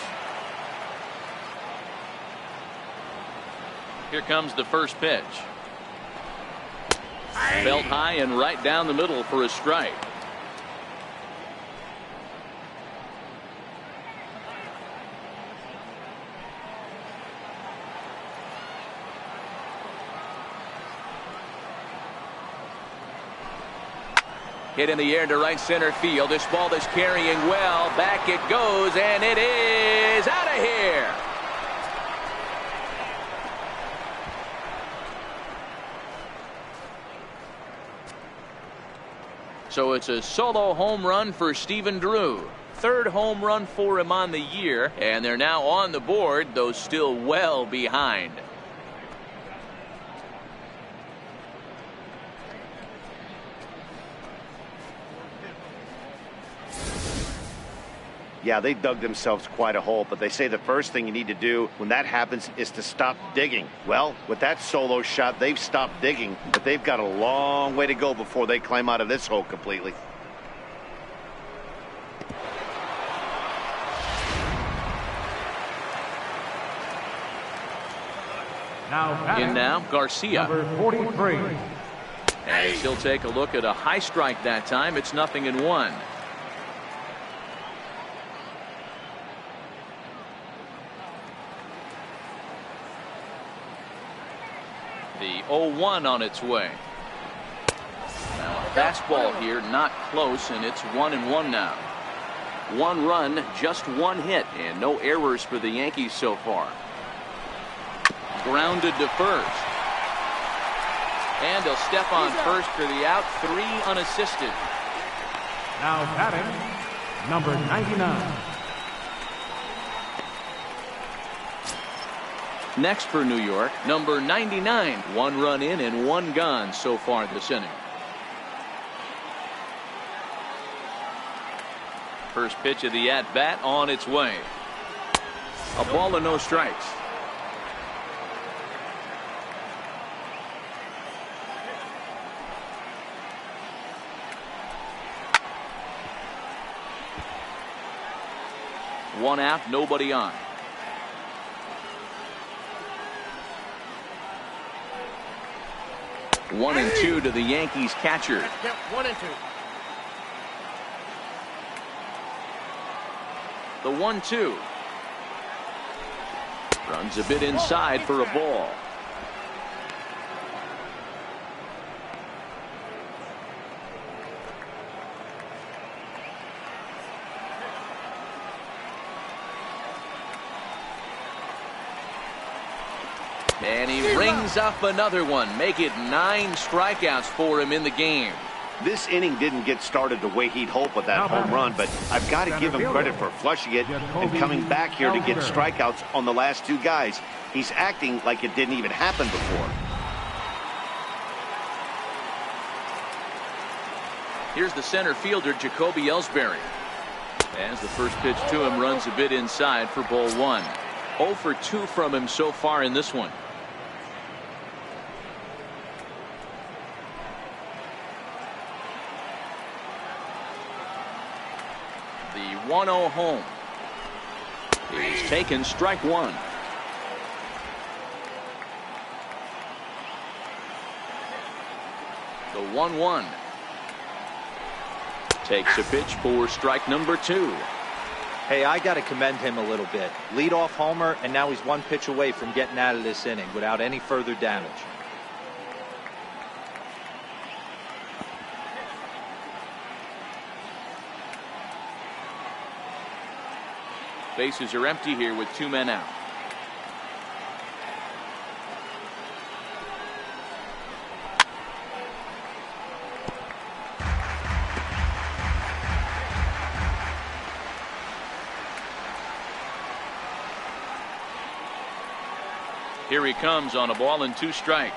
Here comes the first pitch. Felt high and right down the middle for a strike. Hit in the air to right center field. This ball is carrying well. Back it goes, and it is out of here. So it's a solo home run for Stephen Drew. third home run for him on the year, and they're now on the board, though still well behind. Yeah, they dug themselves quite a hole, but they say the first thing you need to do when that happens is to stop digging. Well, with that solo shot, they've stopped digging, but they've got a long way to go before they climb out of this hole completely. In now, Garcia. Number 43. And he'll take a look at a high strike that time. It's 0-1. The 0-1 on its way. Now a fastball here, not close, and it's 1-1 now. 1 run, just 1 hit, and no errors for the Yankees so far. Grounded to first. And he'll step on first for the out, 3 unassisted. Now batting, number 99. Next for New York, number 99. 1 run in and 1 gone so far this inning. First pitch of the at-bat on its way. A ball and no strikes. One out, nobody on. 1-2 to the Yankees catcher. Yep, 1-2. The 1-2. Runs a bit inside for a ball. And he rings up another one. Make it 9 strikeouts for him in the game. This inning didn't get started the way he'd hoped with that home run, but I've got to give him credit for flushing it and coming back here to get strikeouts on the last 2 guys. He's acting like it didn't even happen before. Here's the center fielder, Jacoby Ellsbury. As the first pitch to him runs a bit inside for ball 1. 0 for 2 from him so far in this one. The 1-0 home. He's taken strike 1. The 1-1. Takes a pitch for strike number 2. Hey, I got to commend him a little bit. Leadoff homer, and now he's 1 pitch away from getting out of this inning without any further damage. Bases are empty here with 2 men out. Here he comes on a ball and 2 strikes.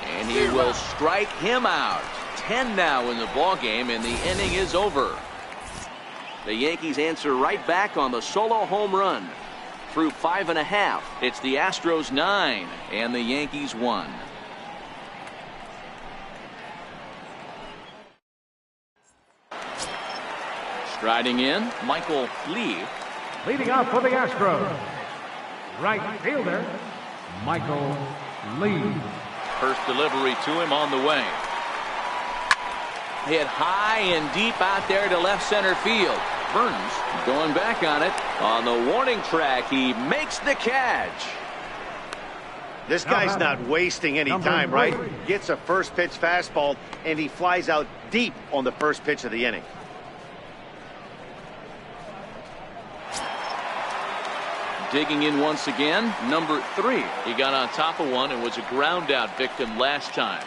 And he will strike him out. 10 now in the ball game, and the inning is over. The Yankees answer right back on the solo home run. Through 5.5, it's the Astros 9 and the Yankees 1. Striding in, Michael Lee. Leading off for the Astros, right fielder, Michael Lee. First delivery to him on the way. Hit high and deep out there to left center field. Burns going back on it. On the warning track, he makes the catch. This guy's not wasting any time, right? Gets a first pitch fastball, and he flies out deep on the first pitch of the inning. Digging in once again, number 3. He got on top of one and was a ground out victim last time.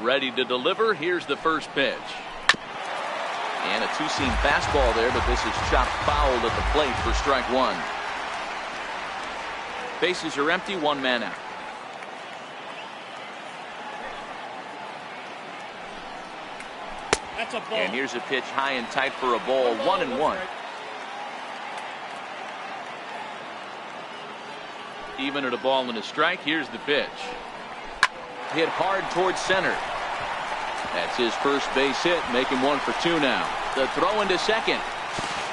Ready to deliver. Here's the first pitch. And a two-seam fastball there, but this is chopped foul at the plate for strike one. Bases are empty, one man out. That's a ball. And here's a pitch high and tight for a ball, 1-1. Even at a ball and a strike. Here's the pitch. Hit hard towards center. That's his first base hit, making 1 for 2 now. The throw into second.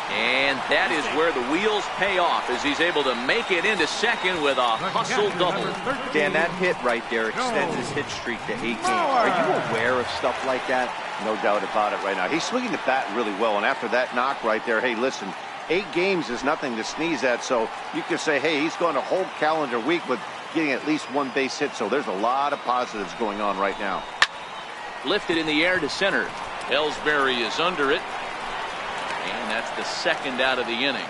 And that is where the wheels pay off as he's able to make it into second with a hustle double. Dan, that hit right there extends his hit streak to 8 games. Are you aware of stuff like that? No doubt about it right now. He's swinging the bat really well, and after that knock right there, hey, listen, 8 games is nothing to sneeze at, so you can say, hey, he's gone a whole calendar week with getting at least 1 base hit, so there's a lot of positives going on right now. Lifted in the air to center. Ellsbury is under it. And that's the second out of the inning.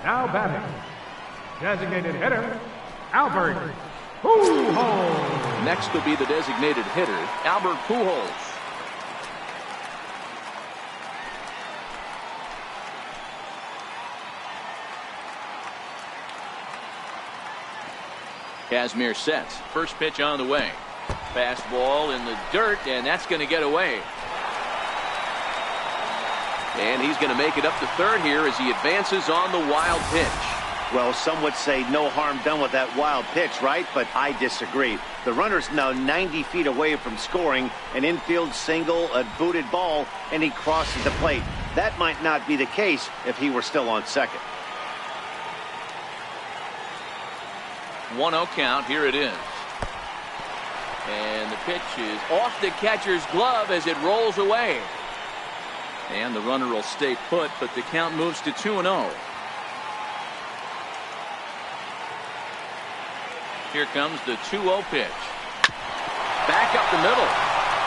Now batting, designated hitter, Albert Pujols. Next will be the designated hitter, Albert Pujols. Kazmir sets. First pitch on the way. Fastball in the dirt, and that's going to get away. And he's going to make it up to third here as he advances on the wild pitch. Well, some would say no harm done with that wild pitch, right? But I disagree. The runner's now 90 feet away from scoring, an infield single, a booted ball, and he crosses the plate. That might not be the case if he were still on second. 1-0 count. Here it is. And the pitch is off the catcher's glove as it rolls away. And the runner will stay put, but the count moves to 2-0. Here comes the 2-0 pitch. Back up the middle.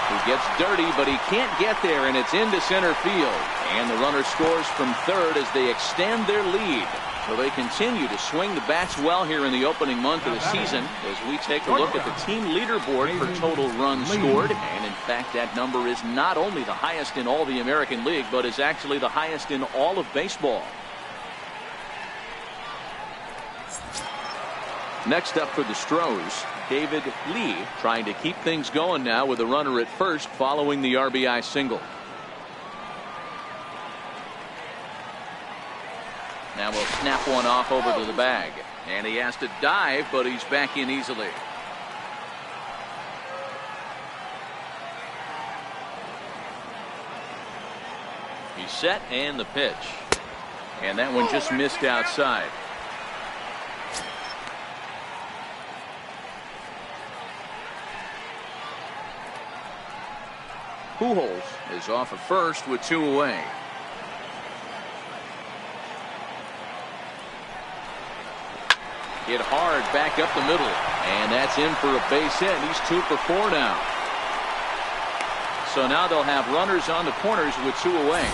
He gets dirty, but he can't get there, and it's into center field. And the runner scores from third as they extend their lead. So they continue to swing the bats well here in the opening month of the season as we take a look at the team leaderboard for total runs scored. And in fact, that number is not only the highest in all the American League, but is actually the highest in all of baseball. Next up for the Astros, David Lee trying to keep things going now with a runner at first following the RBI single. Now we'll snap one off over to the bag. And he has to dive, but he's back in easily. He's set and the pitch. And that one just missed outside. Pujols is off at first with 2 away. Hit hard back up the middle, and that's in for a base hit. He's 2 for 4 now. So now they'll have runners on the corners with 2 away.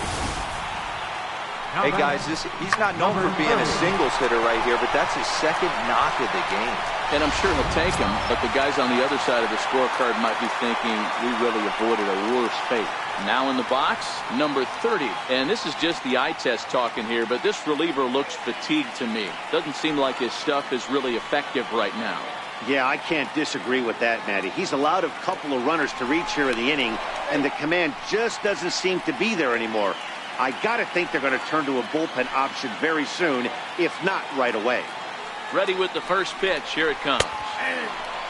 Hey guys, he's not known for being a singles hitter right here, but that's his second knock of the game. And I'm sure he'll take him, but the guys on the other side of the scorecard might be thinking we really avoided a worse fate. Now in the box, number 30. And this is just the eye test talking here, but this reliever looks fatigued to me. Doesn't seem like his stuff is really effective right now. Yeah, I can't disagree with that, Matty. He's allowed a couple of runners to reach here in the inning, and the command just doesn't seem to be there anymore. I got to think they're going to turn to a bullpen option very soon, if not right away. Ready with the first pitch. Here it comes.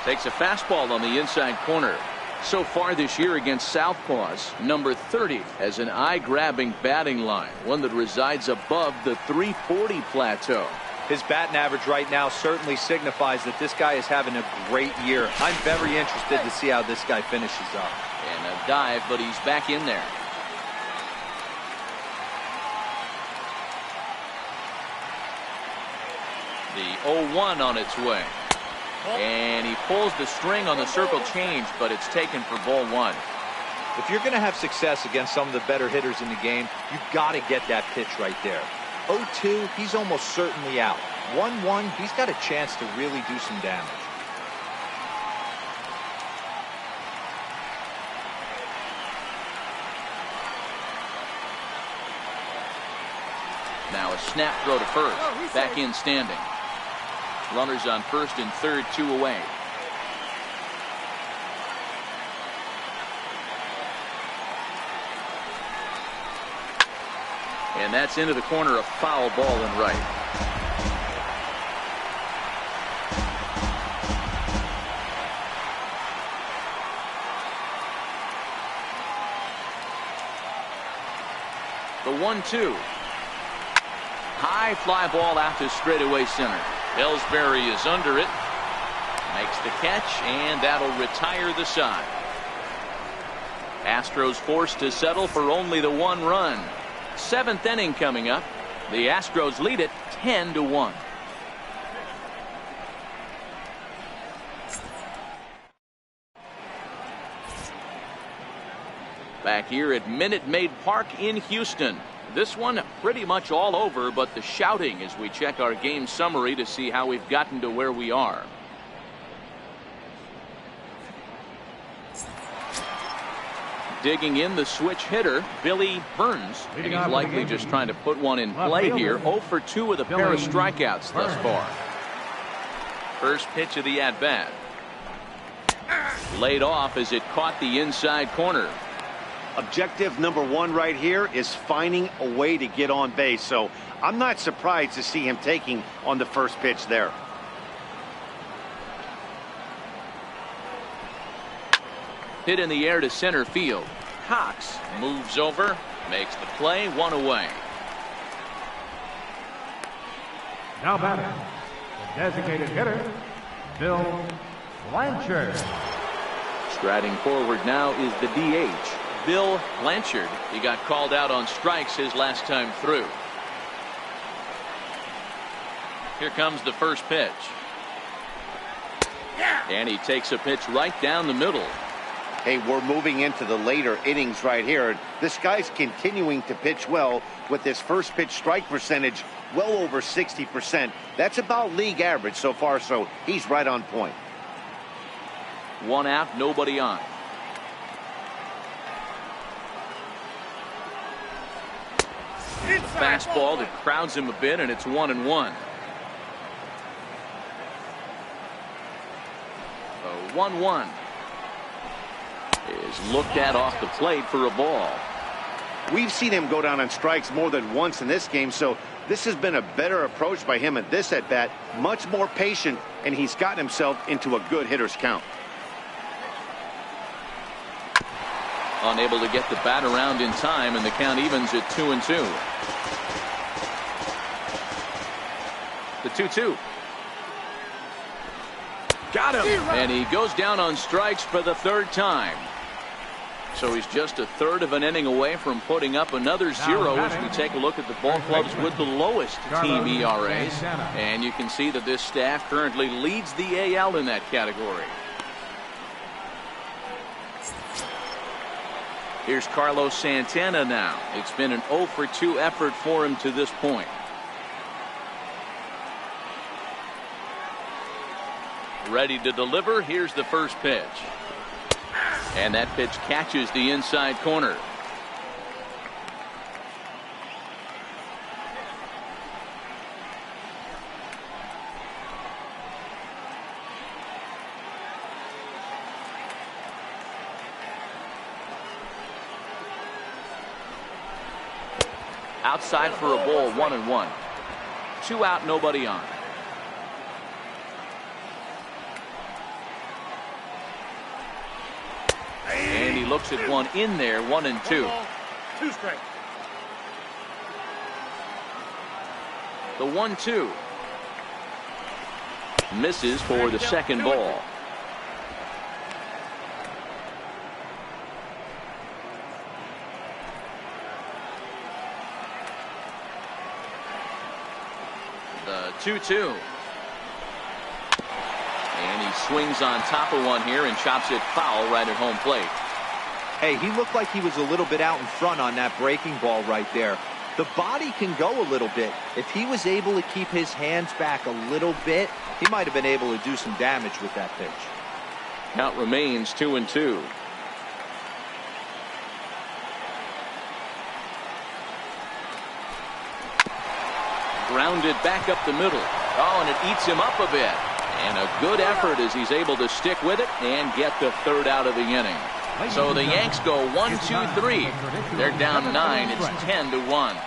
Takes a fastball on the inside corner. So far this year against Southpaws, number 30 has an eye-grabbing batting line, one that resides above the 340 plateau. His batting average right now certainly signifies that this guy is having a great year. I'm very interested to see how this guy finishes up. And a dive, but he's back in there. The 0-1 on its way. And he pulls the string on the circle change, but it's taken for ball 1. If you're going to have success against some of the better hitters in the game, you've got to get that pitch right there. 0-2, he's almost certainly out. 1-1, he's got a chance to really do some damage. Now a snap throw to first. Back in standing. Runners on first and third, 2 away. And that's into the corner, a foul ball and right. The 1-2. High fly ball out to straightaway center. Ellsbury is under it. Makes the catch, and that'll retire the side. Astros forced to settle for only the 1 run. 7th inning coming up. The Astros lead it 10-1. Back here at Minute Maid Park in Houston. This one pretty much all over, but the shouting as we check our game summary to see how we've gotten to where we are. Digging in the switch hitter, Billy Burns, and he's likely just trying to put one in play here. 0 for 2 with a pair of strikeouts thus far. First pitch of the at-bat. Laid off as it caught the inside corner. Objective number 1 right here is finding a way to get on base. So I'm not surprised to see him taking on the first pitch there. Hit in the air to center field. Cox moves over, makes the play, 1 away. Now batting, the designated hitter, Bill Blanchard. Striding forward now is the DH, Bill Blanchard. He got called out on strikes his last time through. Here comes the first pitch. And he takes a pitch right down the middle. Hey, we're moving into the later innings right here. This guy's continuing to pitch well with his first pitch strike percentage well over 60%. That's about league average so far, so he's right on point. 1 out, nobody on. Fastball that crowds him a bit, and it's 1-1. 1-1 is looked at off the plate for a ball. We've seen him go down on strikes more than once in this game, so this has been a better approach by him at this at bat. Much more patient, and he's gotten himself into a good hitter's count. Unable to get the bat around in time, and the count evens at 2-2. The 2-2. Got him. And he goes down on strikes for the 3rd time. So he's just a third of an inning away from putting up another 0 as we take a look at the ball clubs with the lowest team ERAs. And you can see that this staff currently leads the AL in that category. Here's Carlos Santana now. It's been an 0 for 2 effort for him to this point. Ready to deliver. Here's the first pitch. And that pitch catches the inside corner. Outside for a ball, 1-1. 2 out, nobody on. And he looks at one in there, 1-2. 2 strikes. The 1-2 misses for the second ball. The 2-2. And he swings on top of one here and chops it foul right at home plate. Hey, he looked like he was a little bit out in front on that breaking ball right there. The body can go a little bit. If he was able to keep his hands back a little bit, he might have been able to do some damage with that pitch. Count remains 2-2. Grounded back up the middle. Oh, and it eats him up a bit. And a good effort as he's able to stick with it and get the third out of the inning. So the Yanks go 1-2-3. They're down 9. It's 10-1.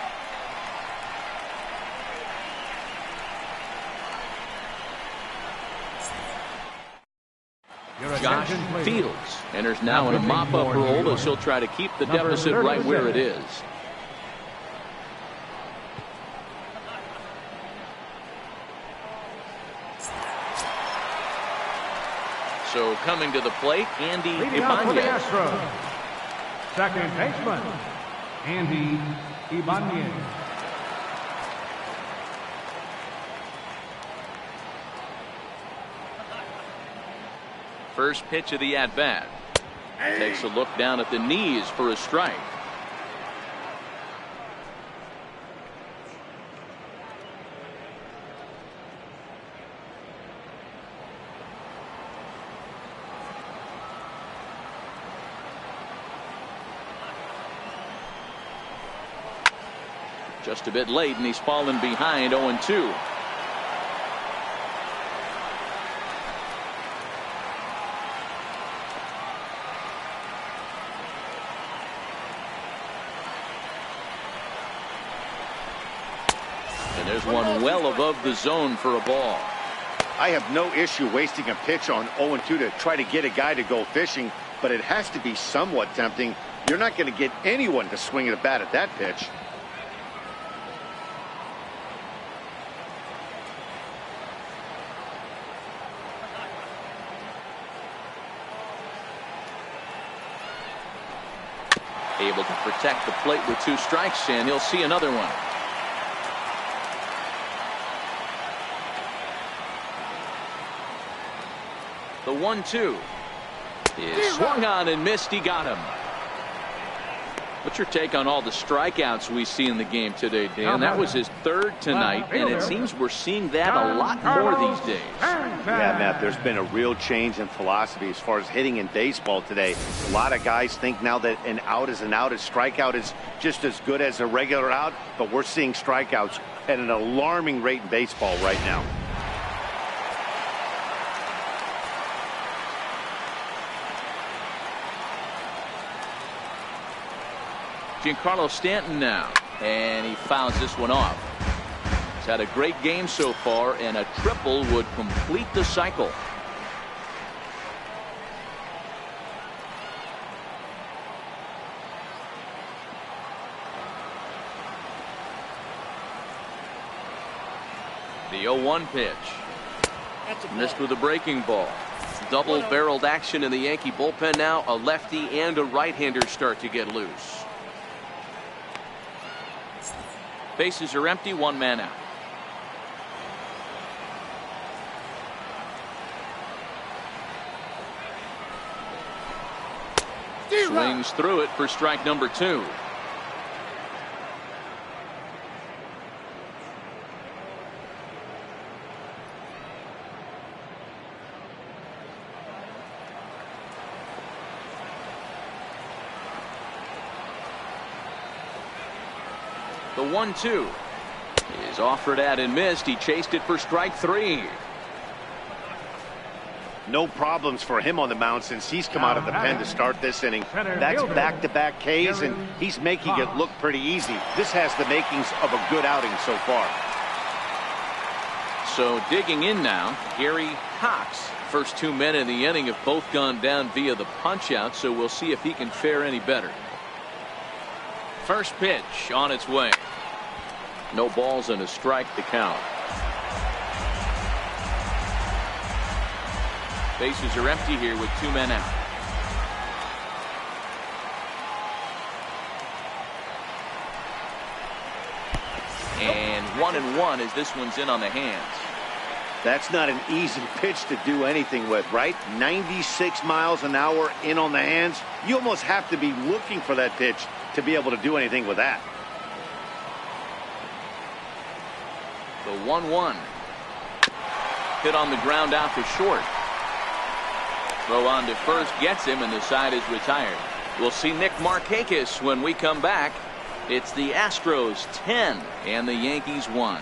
Josh Fields enters now in a mop-up role as he'll try to keep the deficit right where it is. So coming to the plate, Andy Leading out for the Ibanez. Astros, second baseman, Andy Ibanez. First pitch of the at-bat. Takes a look down at the knees for a strike. Just a bit late, and he's fallen behind 0-2. And there's one well above the zone for a ball. I have no issue wasting a pitch on 0-2 to try to get a guy to go fishing, but it has to be somewhat tempting. You're not going to get anyone to swing at a bat at that pitch. Able to protect the plate with 2 strikes, and he'll see another one. The 1-2 is swung on and missed. He got him. What's your take on all the strikeouts we see in the game today, Dan? That was his 3rd tonight, and it seems we're seeing that a lot more these days. Yeah, Matt, there's been a real change in philosophy as far as hitting in baseball today. A lot of guys think now that an out is an out, a strikeout is just as good as a regular out, but we're seeing strikeouts at an alarming rate in baseball right now. Giancarlo Stanton now, and he fouls this one off. He's had a great game so far, and a triple would complete the cycle. The 0-1 pitch. Missed with a breaking ball. Double-barreled action in the Yankee bullpen now. A lefty and a right-hander start to get loose. Bases are empty, 1 man out. Swings through it for strike number 2. The 1-2 is offered at and missed. He chased it for strike 3. No problems for him on the mound since he's come out of the pen to start this inning. That's back-to-back Ks, and he's making it look pretty easy. This has the makings of a good outing so far. So digging in now, Gary Cox. First 2 men in the inning have both gone down via the punch-out, so we'll see if he can fare any better. First pitch on its way. No balls and a strike to count. Bases are empty here with 2 men out. And 1-1 as this one's in on the hands. That's not an easy pitch to do anything with, right? 96 miles an hour in on the hands. You almost have to be looking for that pitch to be able to do anything with that. The 1-1. Hit on the ground out to short. Throw on to first gets him, and the side is retired. We'll see Nick Markakis when we come back. It's the Astros 10 and the Yankees 1.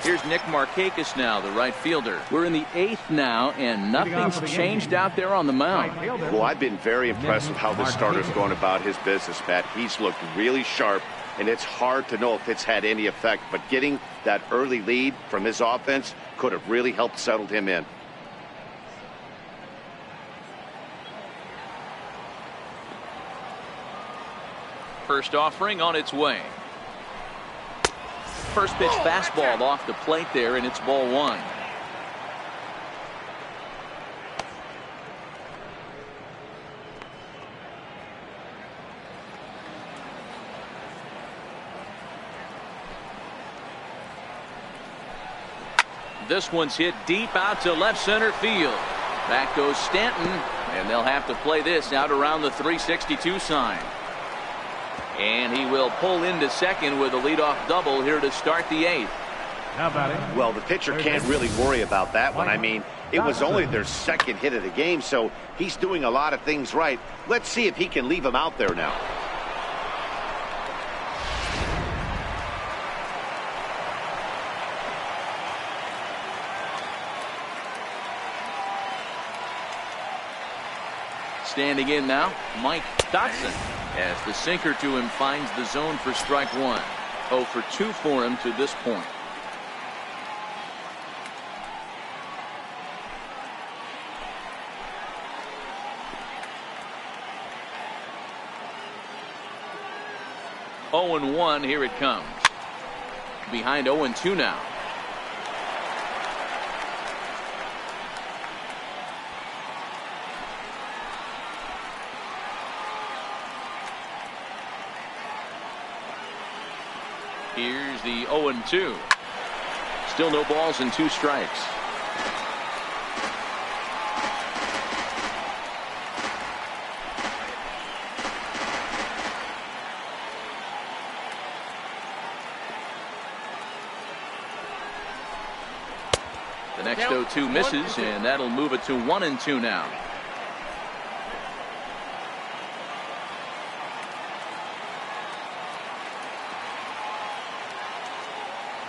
Here's Nick Markakis now, the right fielder. We're in the 8th now, and nothing's changed out there on the mound. Well, I've been very impressed with how this starter's going about his business, Matt. He's looked really sharp, and it's hard to know if it's had any effect. But getting that early lead from his offense could have really helped settle him in. First offering on its way. First pitch fastball off the plate there, and it's ball 1. This one's hit deep out to left center field. Back goes Stanton, and they'll have to play this out around the 362 sign. And he will pull into second with a leadoff double here to start the 8th. Well, the pitcher can't really worry about that one. I mean, it was only their second hit of the game, so he's doing a lot of things right. Let's see if he can leave him out there now. Standing in now, Mike Dotson, as the sinker to him finds the zone for strike 1. 0 for 2 for him to this point. Oh and 1, here it comes. Behind 0 and 2 now. Here's the 0 and 2. Still no balls and 2 strikes. The next 0-2 misses, and that'll move it to 1 and 2 now.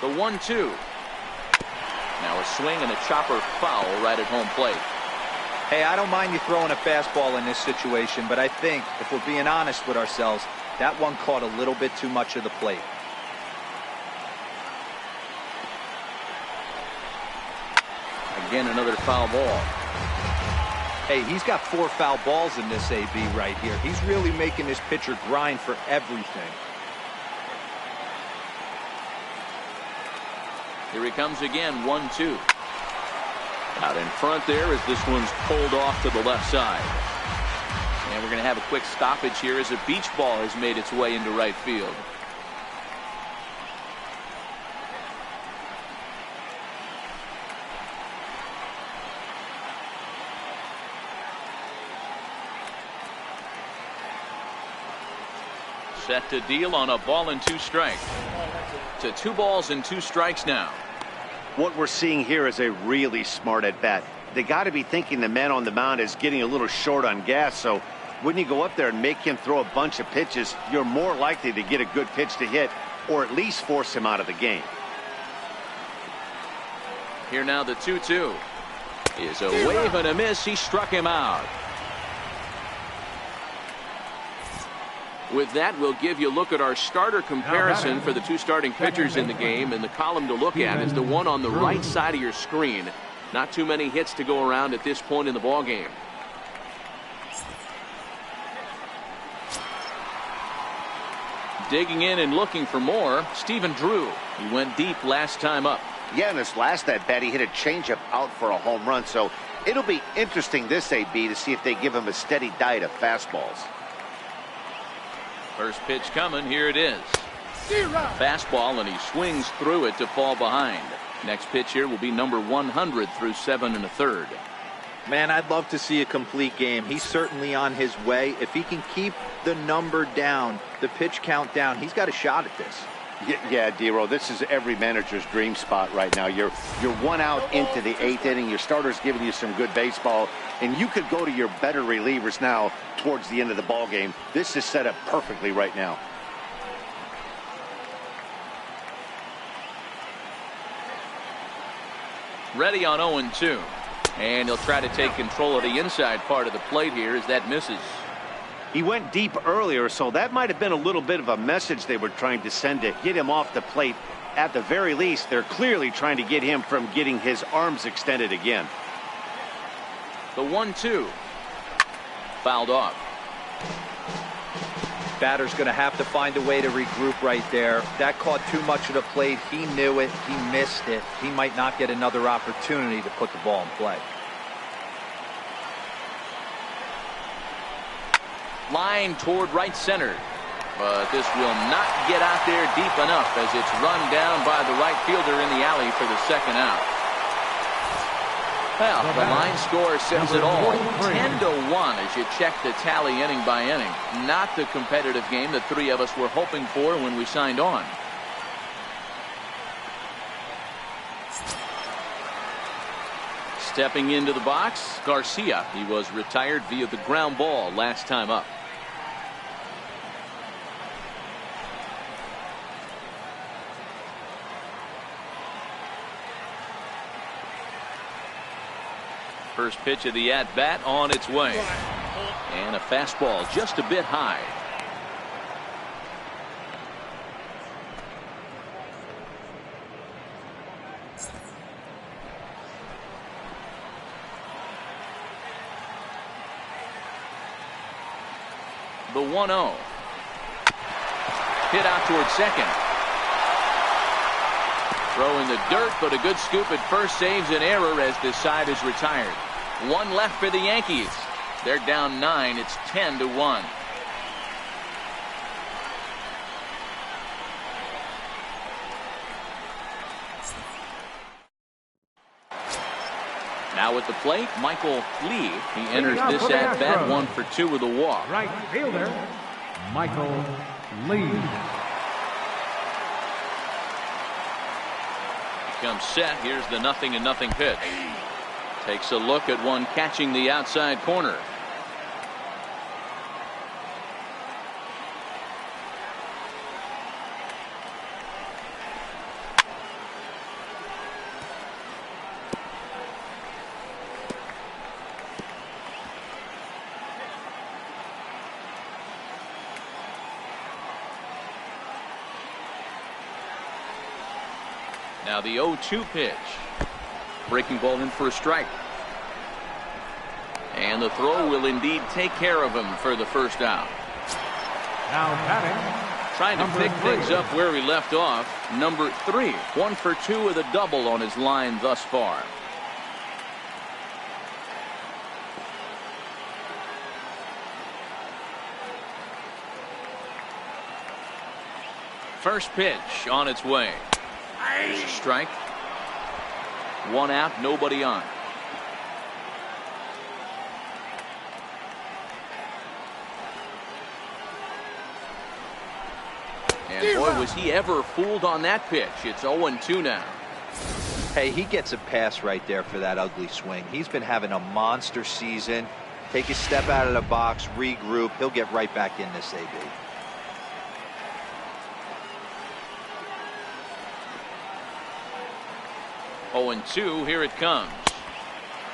The 1-2. Now a swing and a chopper foul right at home plate. Hey, I don't mind you throwing a fastball in this situation, but I think if we're being honest with ourselves, that one caught a little bit too much of the plate. Again, another foul ball. Hey, he's got 4 foul balls in this AB right here. He's really making this pitcher grind for everything. Here he comes again, 1-2. Out in front there as this one's pulled off to the left side. And we're going to have a quick stoppage here as a beach ball has made its way into right field. Set to deal on a ball and 2 strikes. To 2 balls and 2 strikes now. What we're seeing here is a really smart at bat. They got to be thinking the man on the mound is getting a little short on gas, so when you go up there and make him throw a bunch of pitches, you're more likely to get a good pitch to hit or at least force him out of the game. Here now the 2-2 is a wave and a miss. He struck him out. With that, we'll give you a look at our starter comparison for the 2 starting pitchers in the game, and the column to look at is the one on the right side of your screen. Not too many hits to go around at this point in the ballgame. Digging in and looking for more, Stephen Drew. He went deep last time up. Yeah, in his last at bat, he hit a changeup out for a home run, so it'll be interesting this AB to see if they give him a steady diet of fastballs. First pitch coming. Here it is. Fastball, and he swings through it to fall behind. Next pitch here will be number 100 through 7 1/3. Man, I'd love to see a complete game. He's certainly on his way. If he can keep the number down, the pitch count down, he's got a shot at this. Yeah, D-Roll, this is every manager's dream spot right now. You're one out into the 8th inning. Your starter's giving you some good baseball, and you could go to your better relievers now towards the end of the ball game. This is set up perfectly right now. Ready on 0-2. And he'll try to take control of the inside part of the plate here as that misses. He went deep earlier, so that might have been a little bit of a message they were trying to send to get him off the plate. At the very least, they're clearly trying to get him from getting his arms extended again. The 1-2. Fouled off. Batter's going to have to find a way to regroup right there. That caught too much of the plate. He knew it. He missed it. He might not get another opportunity to put the ball in play. Line toward right center. But this will not get out there deep enough as it's run down by the right fielder in the alley for the second out. Well, the line score says it all. 10-1 as you check the tally inning by inning. Not the competitive game that three of us were hoping for when we signed on. Stepping into the box, Garcia. He was retired via the ground ball last time up. First pitch of the at-bat on its way. And a fastball just a bit high. The 1-0. Hit out towards second. Throw in the dirt, but a good scoop at first saves an error as this side is retired. One left for the Yankees. They're down 9. It's 10-1. Now at the plate, Michael Lee. He enters this at bat 1 for 2 with a walk. Right fielder, Michael Lee. Comes set. Here's the 0-0 pitch. Takes a look at one catching the outside corner. Now the 0-2 pitch. Breaking ball in for a strike. And the throw will indeed take care of him for the first out. Now batting, trying to pick things up where he left off. Number 3. 1 for 2 with a double on his line thus far. First pitch on its way. There's a strike. 1 out, nobody on. And boy, was he ever fooled on that pitch. It's 0-2 now. Hey, he gets a pass right there for that ugly swing. He's been having a monster season. Take a step out of the box, regroup. He'll get right back in this AB. Oh, 0-2, here it comes.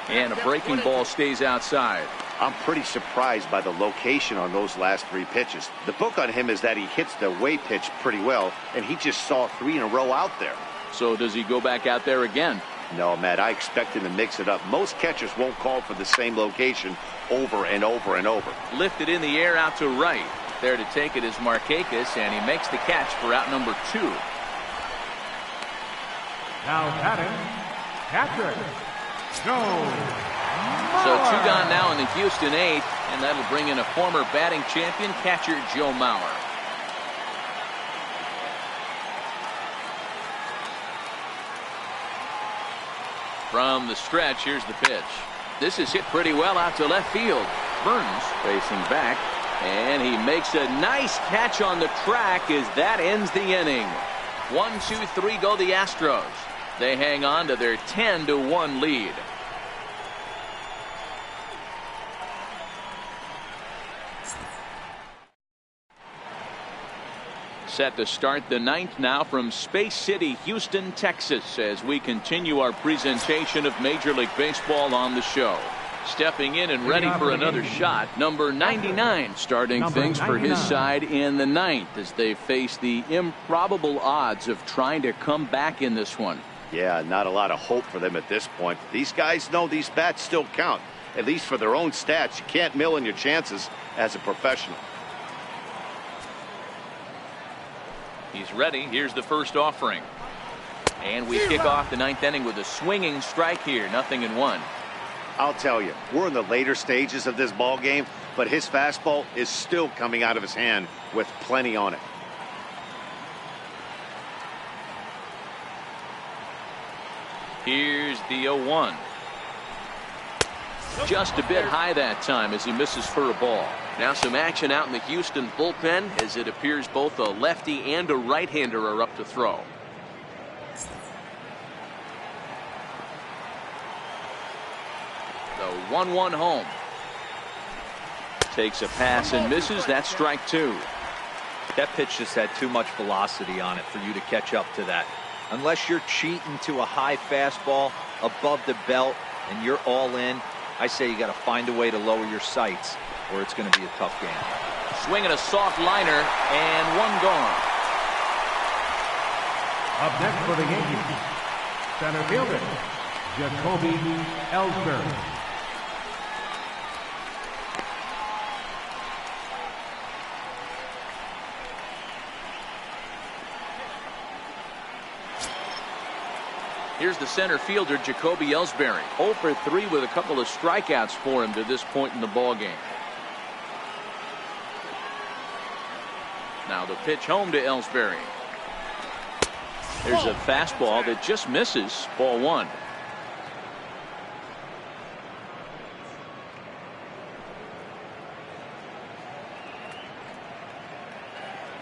And a breaking ball stays outside. I'm pretty surprised by the location on those last 3 pitches. The book on him is that he hits the away pitch pretty well, and he just saw 3 in a row out there. So does he go back out there again? No, Matt, I expect him to mix it up. Most catchers won't call for the same location over and over and over. Lifted in the air out to right. There to take it is Markakis, and he makes the catch for out number 2. now batting, Patrick. So 2 gone now in the Houston 8th, and that'll bring in a former batting champion catcher, Joe Mauer. From the stretch, here's the pitch. This is hit pretty well out to left field. Burns facing back, and he makes a nice catch on the track as that ends the inning. 1, 2, 3 go the Astros. They hang on to their 10-1 lead. Set to start the ninth now from Space City, Houston, Texas, as we continue our presentation of Major League Baseball on the show. Stepping in and ready for another shot, number 99, starting things for his side in the ninth as they face the improbable odds of trying to come back in this one. Yeah, not a lot of hope for them at this point. These guys know these bats still count, at least for their own stats. You can't mill in your chances as a professional. He's ready. Here's the first offering. And we kick off the ninth inning with a swinging strike here. 0-1. I'll tell you, we're in the later stages of this ball game, but his fastball is still coming out of his hand with plenty on it. Here's the 0-1. Just a bit high that time as he misses for a ball. Now some action out in the Houston bullpen as it appears both a lefty and a right-hander are up to throw. The 1-1 home. Takes a pass and misses. That's strike two. That pitch just had too much velocity on it for you to catch up to that. Unless you're cheating to a high fastball above the belt and you're all in, I say you got to find a way to lower your sights or it's going to be a tough game. Swinging a soft liner and one gone. Up next for the Yankees, center fielder, Jacoby Ellsbury. Here's the center fielder, Jacoby Ellsbury. 0 for 3 with a couple of strikeouts for him to this point in the ball game. Now the pitch home to Ellsbury. There's a fastball that just misses. Ball one.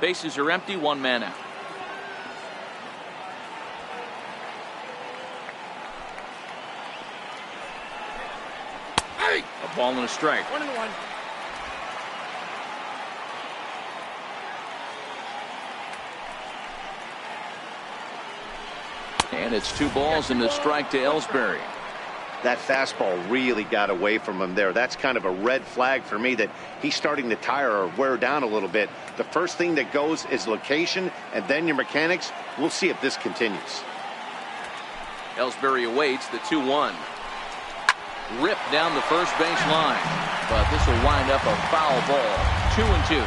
Bases are empty, one man out. A ball and a strike. 1-1. And it's 2 balls and a strike to Ellsbury. That fastball really got away from him there. That's kind of a red flag for me that he's starting to tire or wear down a little bit. The first thing that goes is location and then your mechanics. We'll see if this continues. Ellsbury awaits the 2-1. Ripped down the first base line, but this will wind up a foul ball. 2-2.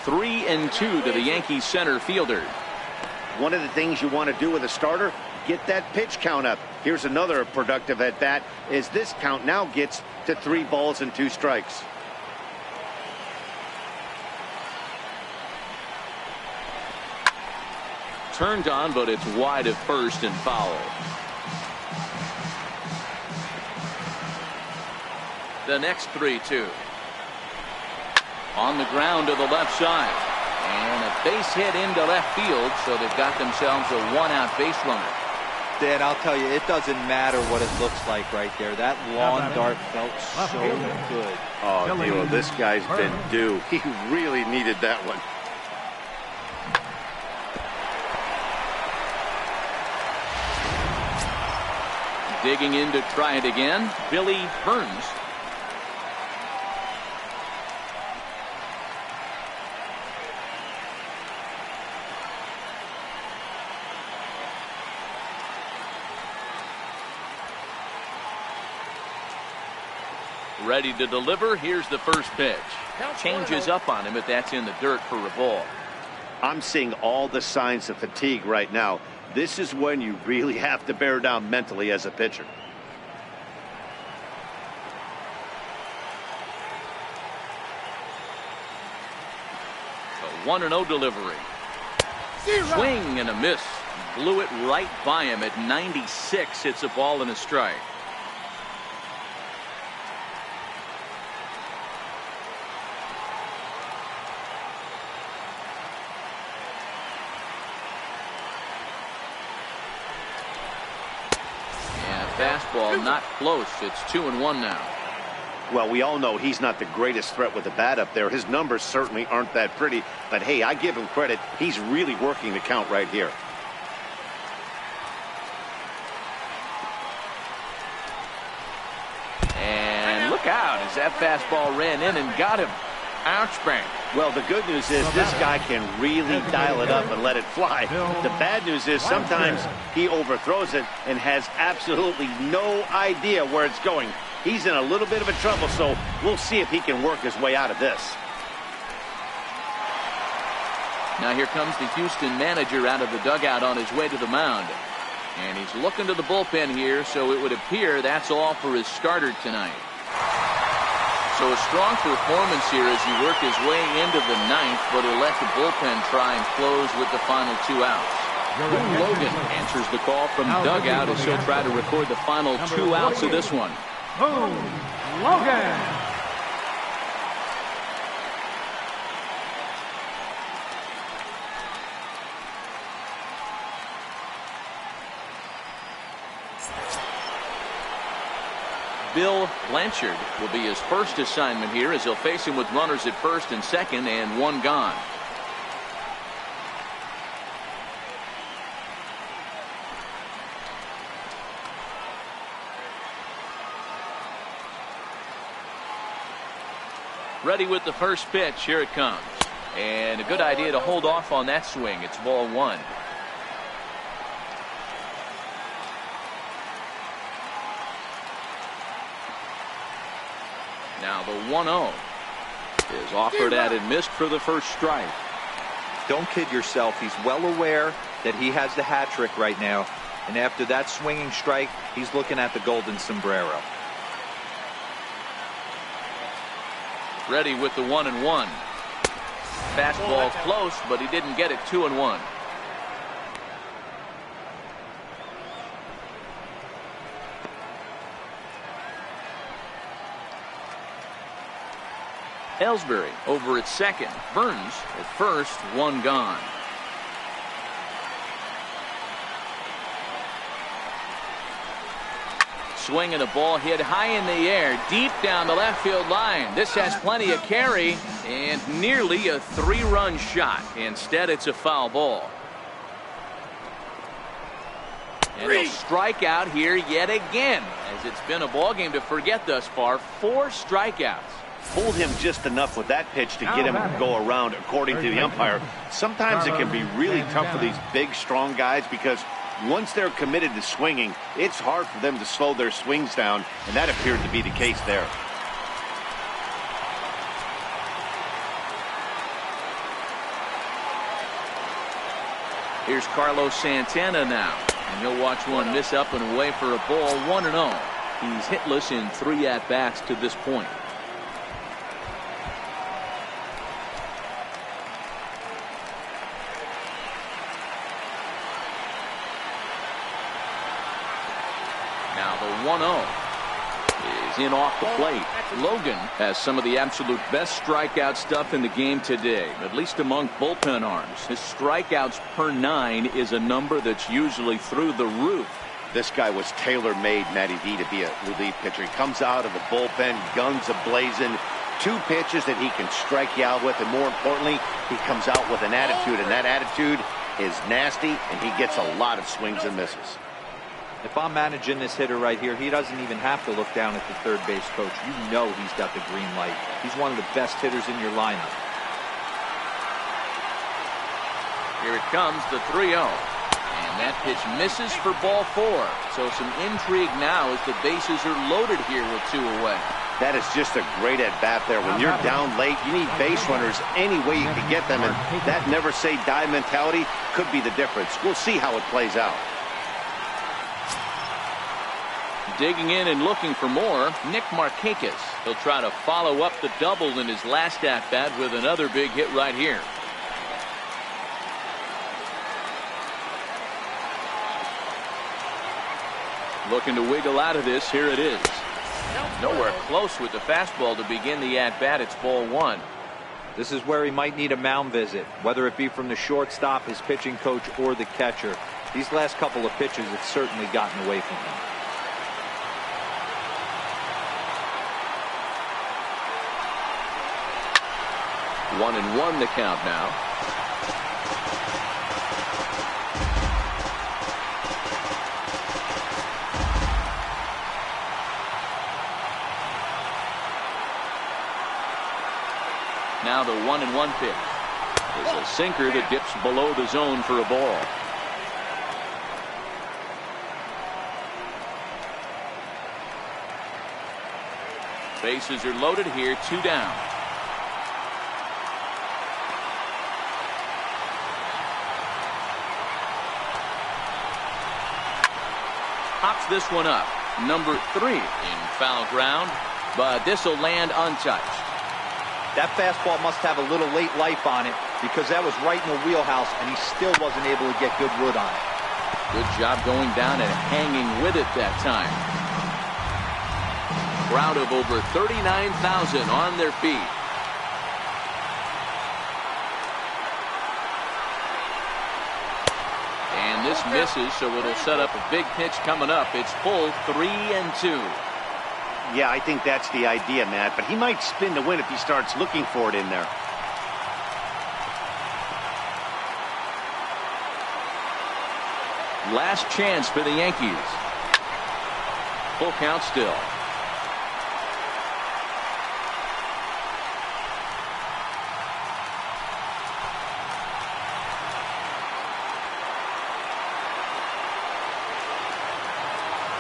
Three and 2 to the Yankees center fielder. One of the things you want to do with a starter, get that pitch count up. Here's another productive at bat as this count now gets to 3 balls and 2 strikes. Turned on, but it's wide at first and foul. The next 3-2. On the ground to the left side. And a base hit into left field, so they've got themselves a 1-out base runner. Dan, I'll tell you, it doesn't matter what it looks like right there. That lawn dart felt so good. Oh, Dilo, this guy's been due. He really needed that one. Digging in to try it again, Billy Burns. Ready to deliver. Here's the first pitch. Changes up on him, but that's in the dirt for a ball. I'm seeing all the signs of fatigue right now. This is when you really have to bear down mentally as a pitcher. A 1-0 delivery. Swing and a miss. Blew it right by him at 96. It's a ball and a strike. Fastball not close. It's 2-1 now. Well, we all know he's not the greatest threat with the bat up there. His numbers certainly aren't that pretty. But, hey, I give him credit. He's really working the count right here. And look out as that fastball ran in and got him. Ouch, bang. Well, the good news is this guy can really dial it up and let it fly. The bad news is sometimes he overthrows it and has absolutely no idea where it's going. He's in a little bit of a trouble, so we'll see if he can work his way out of this. Now here comes the Houston manager out of the dugout on his way to the mound. And he's looking to the bullpen here, so it would appear that's all for his starter tonight. So a strong performance here as he worked his way into the ninth, but he'll let the bullpen try and close with the final 2 outs. Boone Logan answers the call from dugout as he'll try to record the final 2 outs of this one. Boone Logan. Bill Blanchard will be his first assignment here as he'll face him with runners at first and second and 1 gone. Ready with the first pitch. Here it comes. And a good idea to hold off on that swing. It's ball 1. Now the 1-0 is offered at and missed for the first strike. Don't kid yourself. He's well aware that he has the hat trick right now. And after that swinging strike, he's looking at the golden sombrero. Ready with the 1-1. Fastball close, but he didn't get it. 2-1. Ellsbury over at second. Burns at first. 1 gone. Swing and a ball hit high in the air, deep down the left field line. This has plenty of carry and nearly a 3-run shot. Instead, it's a foul ball. And he'll strike out here yet again, as it's been a ball game to forget thus far. 4 strikeouts. Pulled him just enough with that pitch to get him to go around, according to the umpire. Sometimes it can be really tough for these big, strong guys because once they're committed to swinging, it's hard for them to slow their swings down, and that appeared to be the case there. Here's Carlos Santana now, and he'll watch one miss up and away for a ball. 1-0. He's hitless in 3 at-bats to this point. Now the 1-0 is in off the plate. Logan has some of the absolute best strikeout stuff in the game today, at least among bullpen arms. His strikeouts per 9 is a number that's usually through the roof. This guy was tailor-made, Matty D, to be a relief pitcher. He comes out of the bullpen, guns a-blazing, 2 pitches that he can strike you out with, and more importantly, he comes out with an attitude, and that attitude is nasty, and he gets a lot of swings and misses. If I'm managing this hitter right here, he doesn't even have to look down at the third base coach. You know he's got the green light. He's one of the best hitters in your lineup. Here it comes, the 3-0. And that pitch misses for ball 4. So some intrigue now as the bases are loaded here with 2 away. That is just a great at-bat there. When you're down late, you need base runners any way you can get them, and that never-say-die mentality could be the difference. We'll see how it plays out. Digging in and looking for more, Nick Markakis. He'll try to follow up the double in his last at-bat with another big hit right here. Looking to wiggle out of this. Here it is. Nowhere close with the fastball to begin the at-bat. It's ball one. This is where he might need a mound visit, whether it be from the shortstop, his pitching coach, or the catcher. These last couple of pitches have certainly gotten away from him. 1-1 the count now. Now the 1-1 pitch is a sinker that dips below the zone for a ball. Bases are loaded here, 2 down. Pops this one up. Number 3 in foul ground, but this will land untouched. That fastball must have a little late life on it because that was right in the wheelhouse and he still wasn't able to get good wood on it. Good job going down and hanging with it that time. Crowd of over 39,000 on their feet. And this misses, so it'll set up a big pitch coming up. It's full 3-2. Yeah, I think that's the idea, Matt, but he might spin to win if he starts looking for it in there. Last chance for the Yankees. Full count still.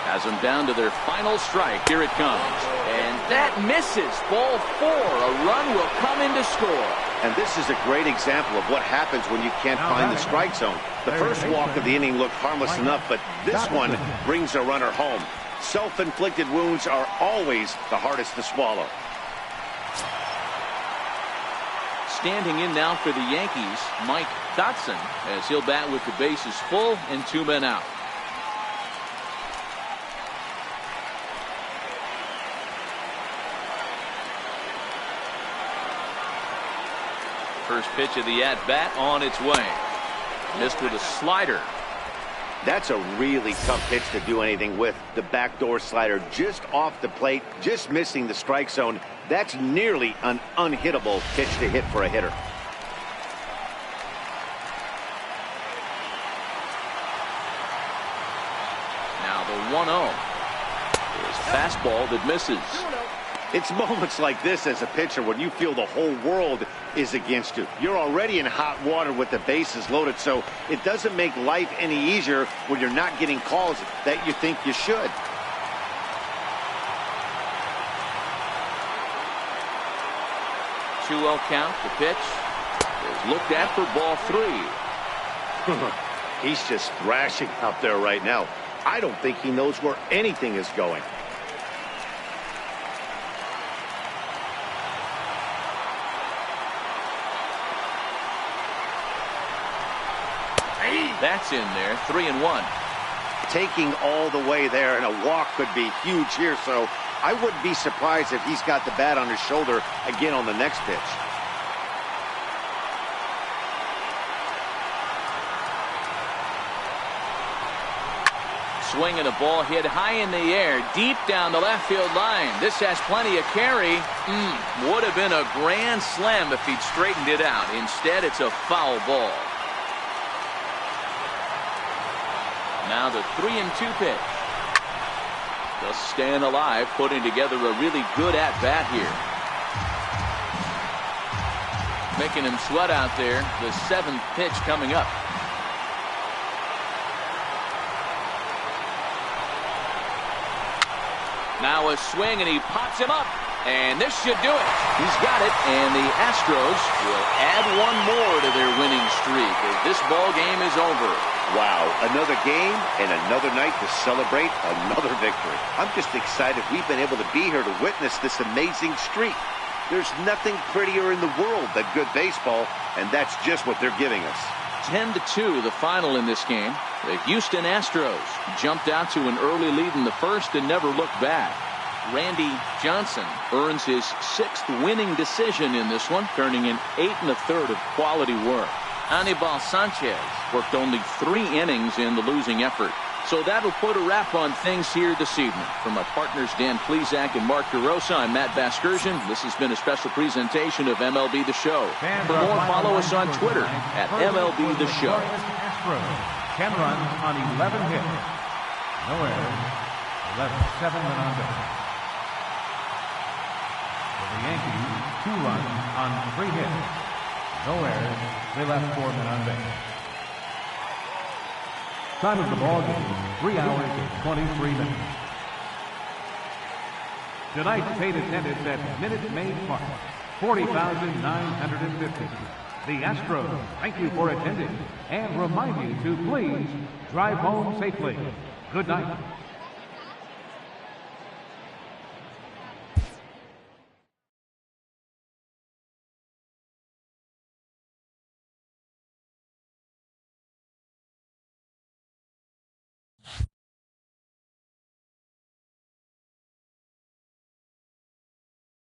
Has them down to their final strike. Here it comes. And that misses. Ball 4. A run will come in to score. And this is a great example of what happens when you can't find the strike zone. The first walk of the inning looked harmless enough, but this one brings a runner home. Self-inflicted wounds are always the hardest to swallow. Standing in now for the Yankees, Mike Dotson, as he'll bat with the bases full and 2 men out. First pitch of the at-bat on its way. Missed with a slider. That's a really tough pitch to do anything with. The backdoor slider just off the plate, just missing the strike zone. That's nearly an unhittable pitch to hit for a hitter. Now the 1-0 is fastball that misses. It's moments like this as a pitcher when you feel the whole world is against you. You're already in hot water with the bases loaded, so it doesn't make life any easier when you're not getting calls that you think you should. Two-0 count. The pitch is looked at for ball 3. He's just thrashing out there right now. I don't think he knows where anything is going. That's in there. 3-1. Taking all the way there, and a walk could be huge here, so I wouldn't be surprised if he's got the bat on his shoulder again on the next pitch. Swinging a ball hit high in the air, deep down the left field line. This has plenty of carry. Would have been a grand slam if he'd straightened it out. Instead, it's a foul ball. Now the 3-2 pitch. Just staying alive, putting together a really good at-bat here. Making him sweat out there. The 7th pitch coming up. Now a swing, and he pops him up. And this should do it. He's got it, and the Astros will add one more to their winning streak as this ball game is over. Wow, another game and another night to celebrate another victory. I'm just excited we've been able to be here to witness this amazing streak. There's nothing prettier in the world than good baseball, and that's just what they're giving us. 10-2 the final in this game. The Houston Astros jumped out to an early lead in the first and never looked back. Randy Johnson earns his 6th winning decision in this one, turning in 8 1/3 of quality work. Anibal Sanchez worked only 3 innings in the losing effort. So that'll put a wrap on things here this evening. From my partners Dan Plesac and Mark DeRosa, I'm Matt Vasgersian. This has been a special presentation of MLB The Show. For more, follow us on Twitter at MLB The Show. Astros, 10 runs on 11 hits. No errors. Left 7 men on base. For the Yankees, 2 runs on 3 hits. No errors. They left 4 men on base. Time of the ball game, 3 hours and 23 minutes. Tonight's paid attendance at Minute Maid Park, 40,950. The Astros thank you for attending and remind you to please drive home safely. Good night.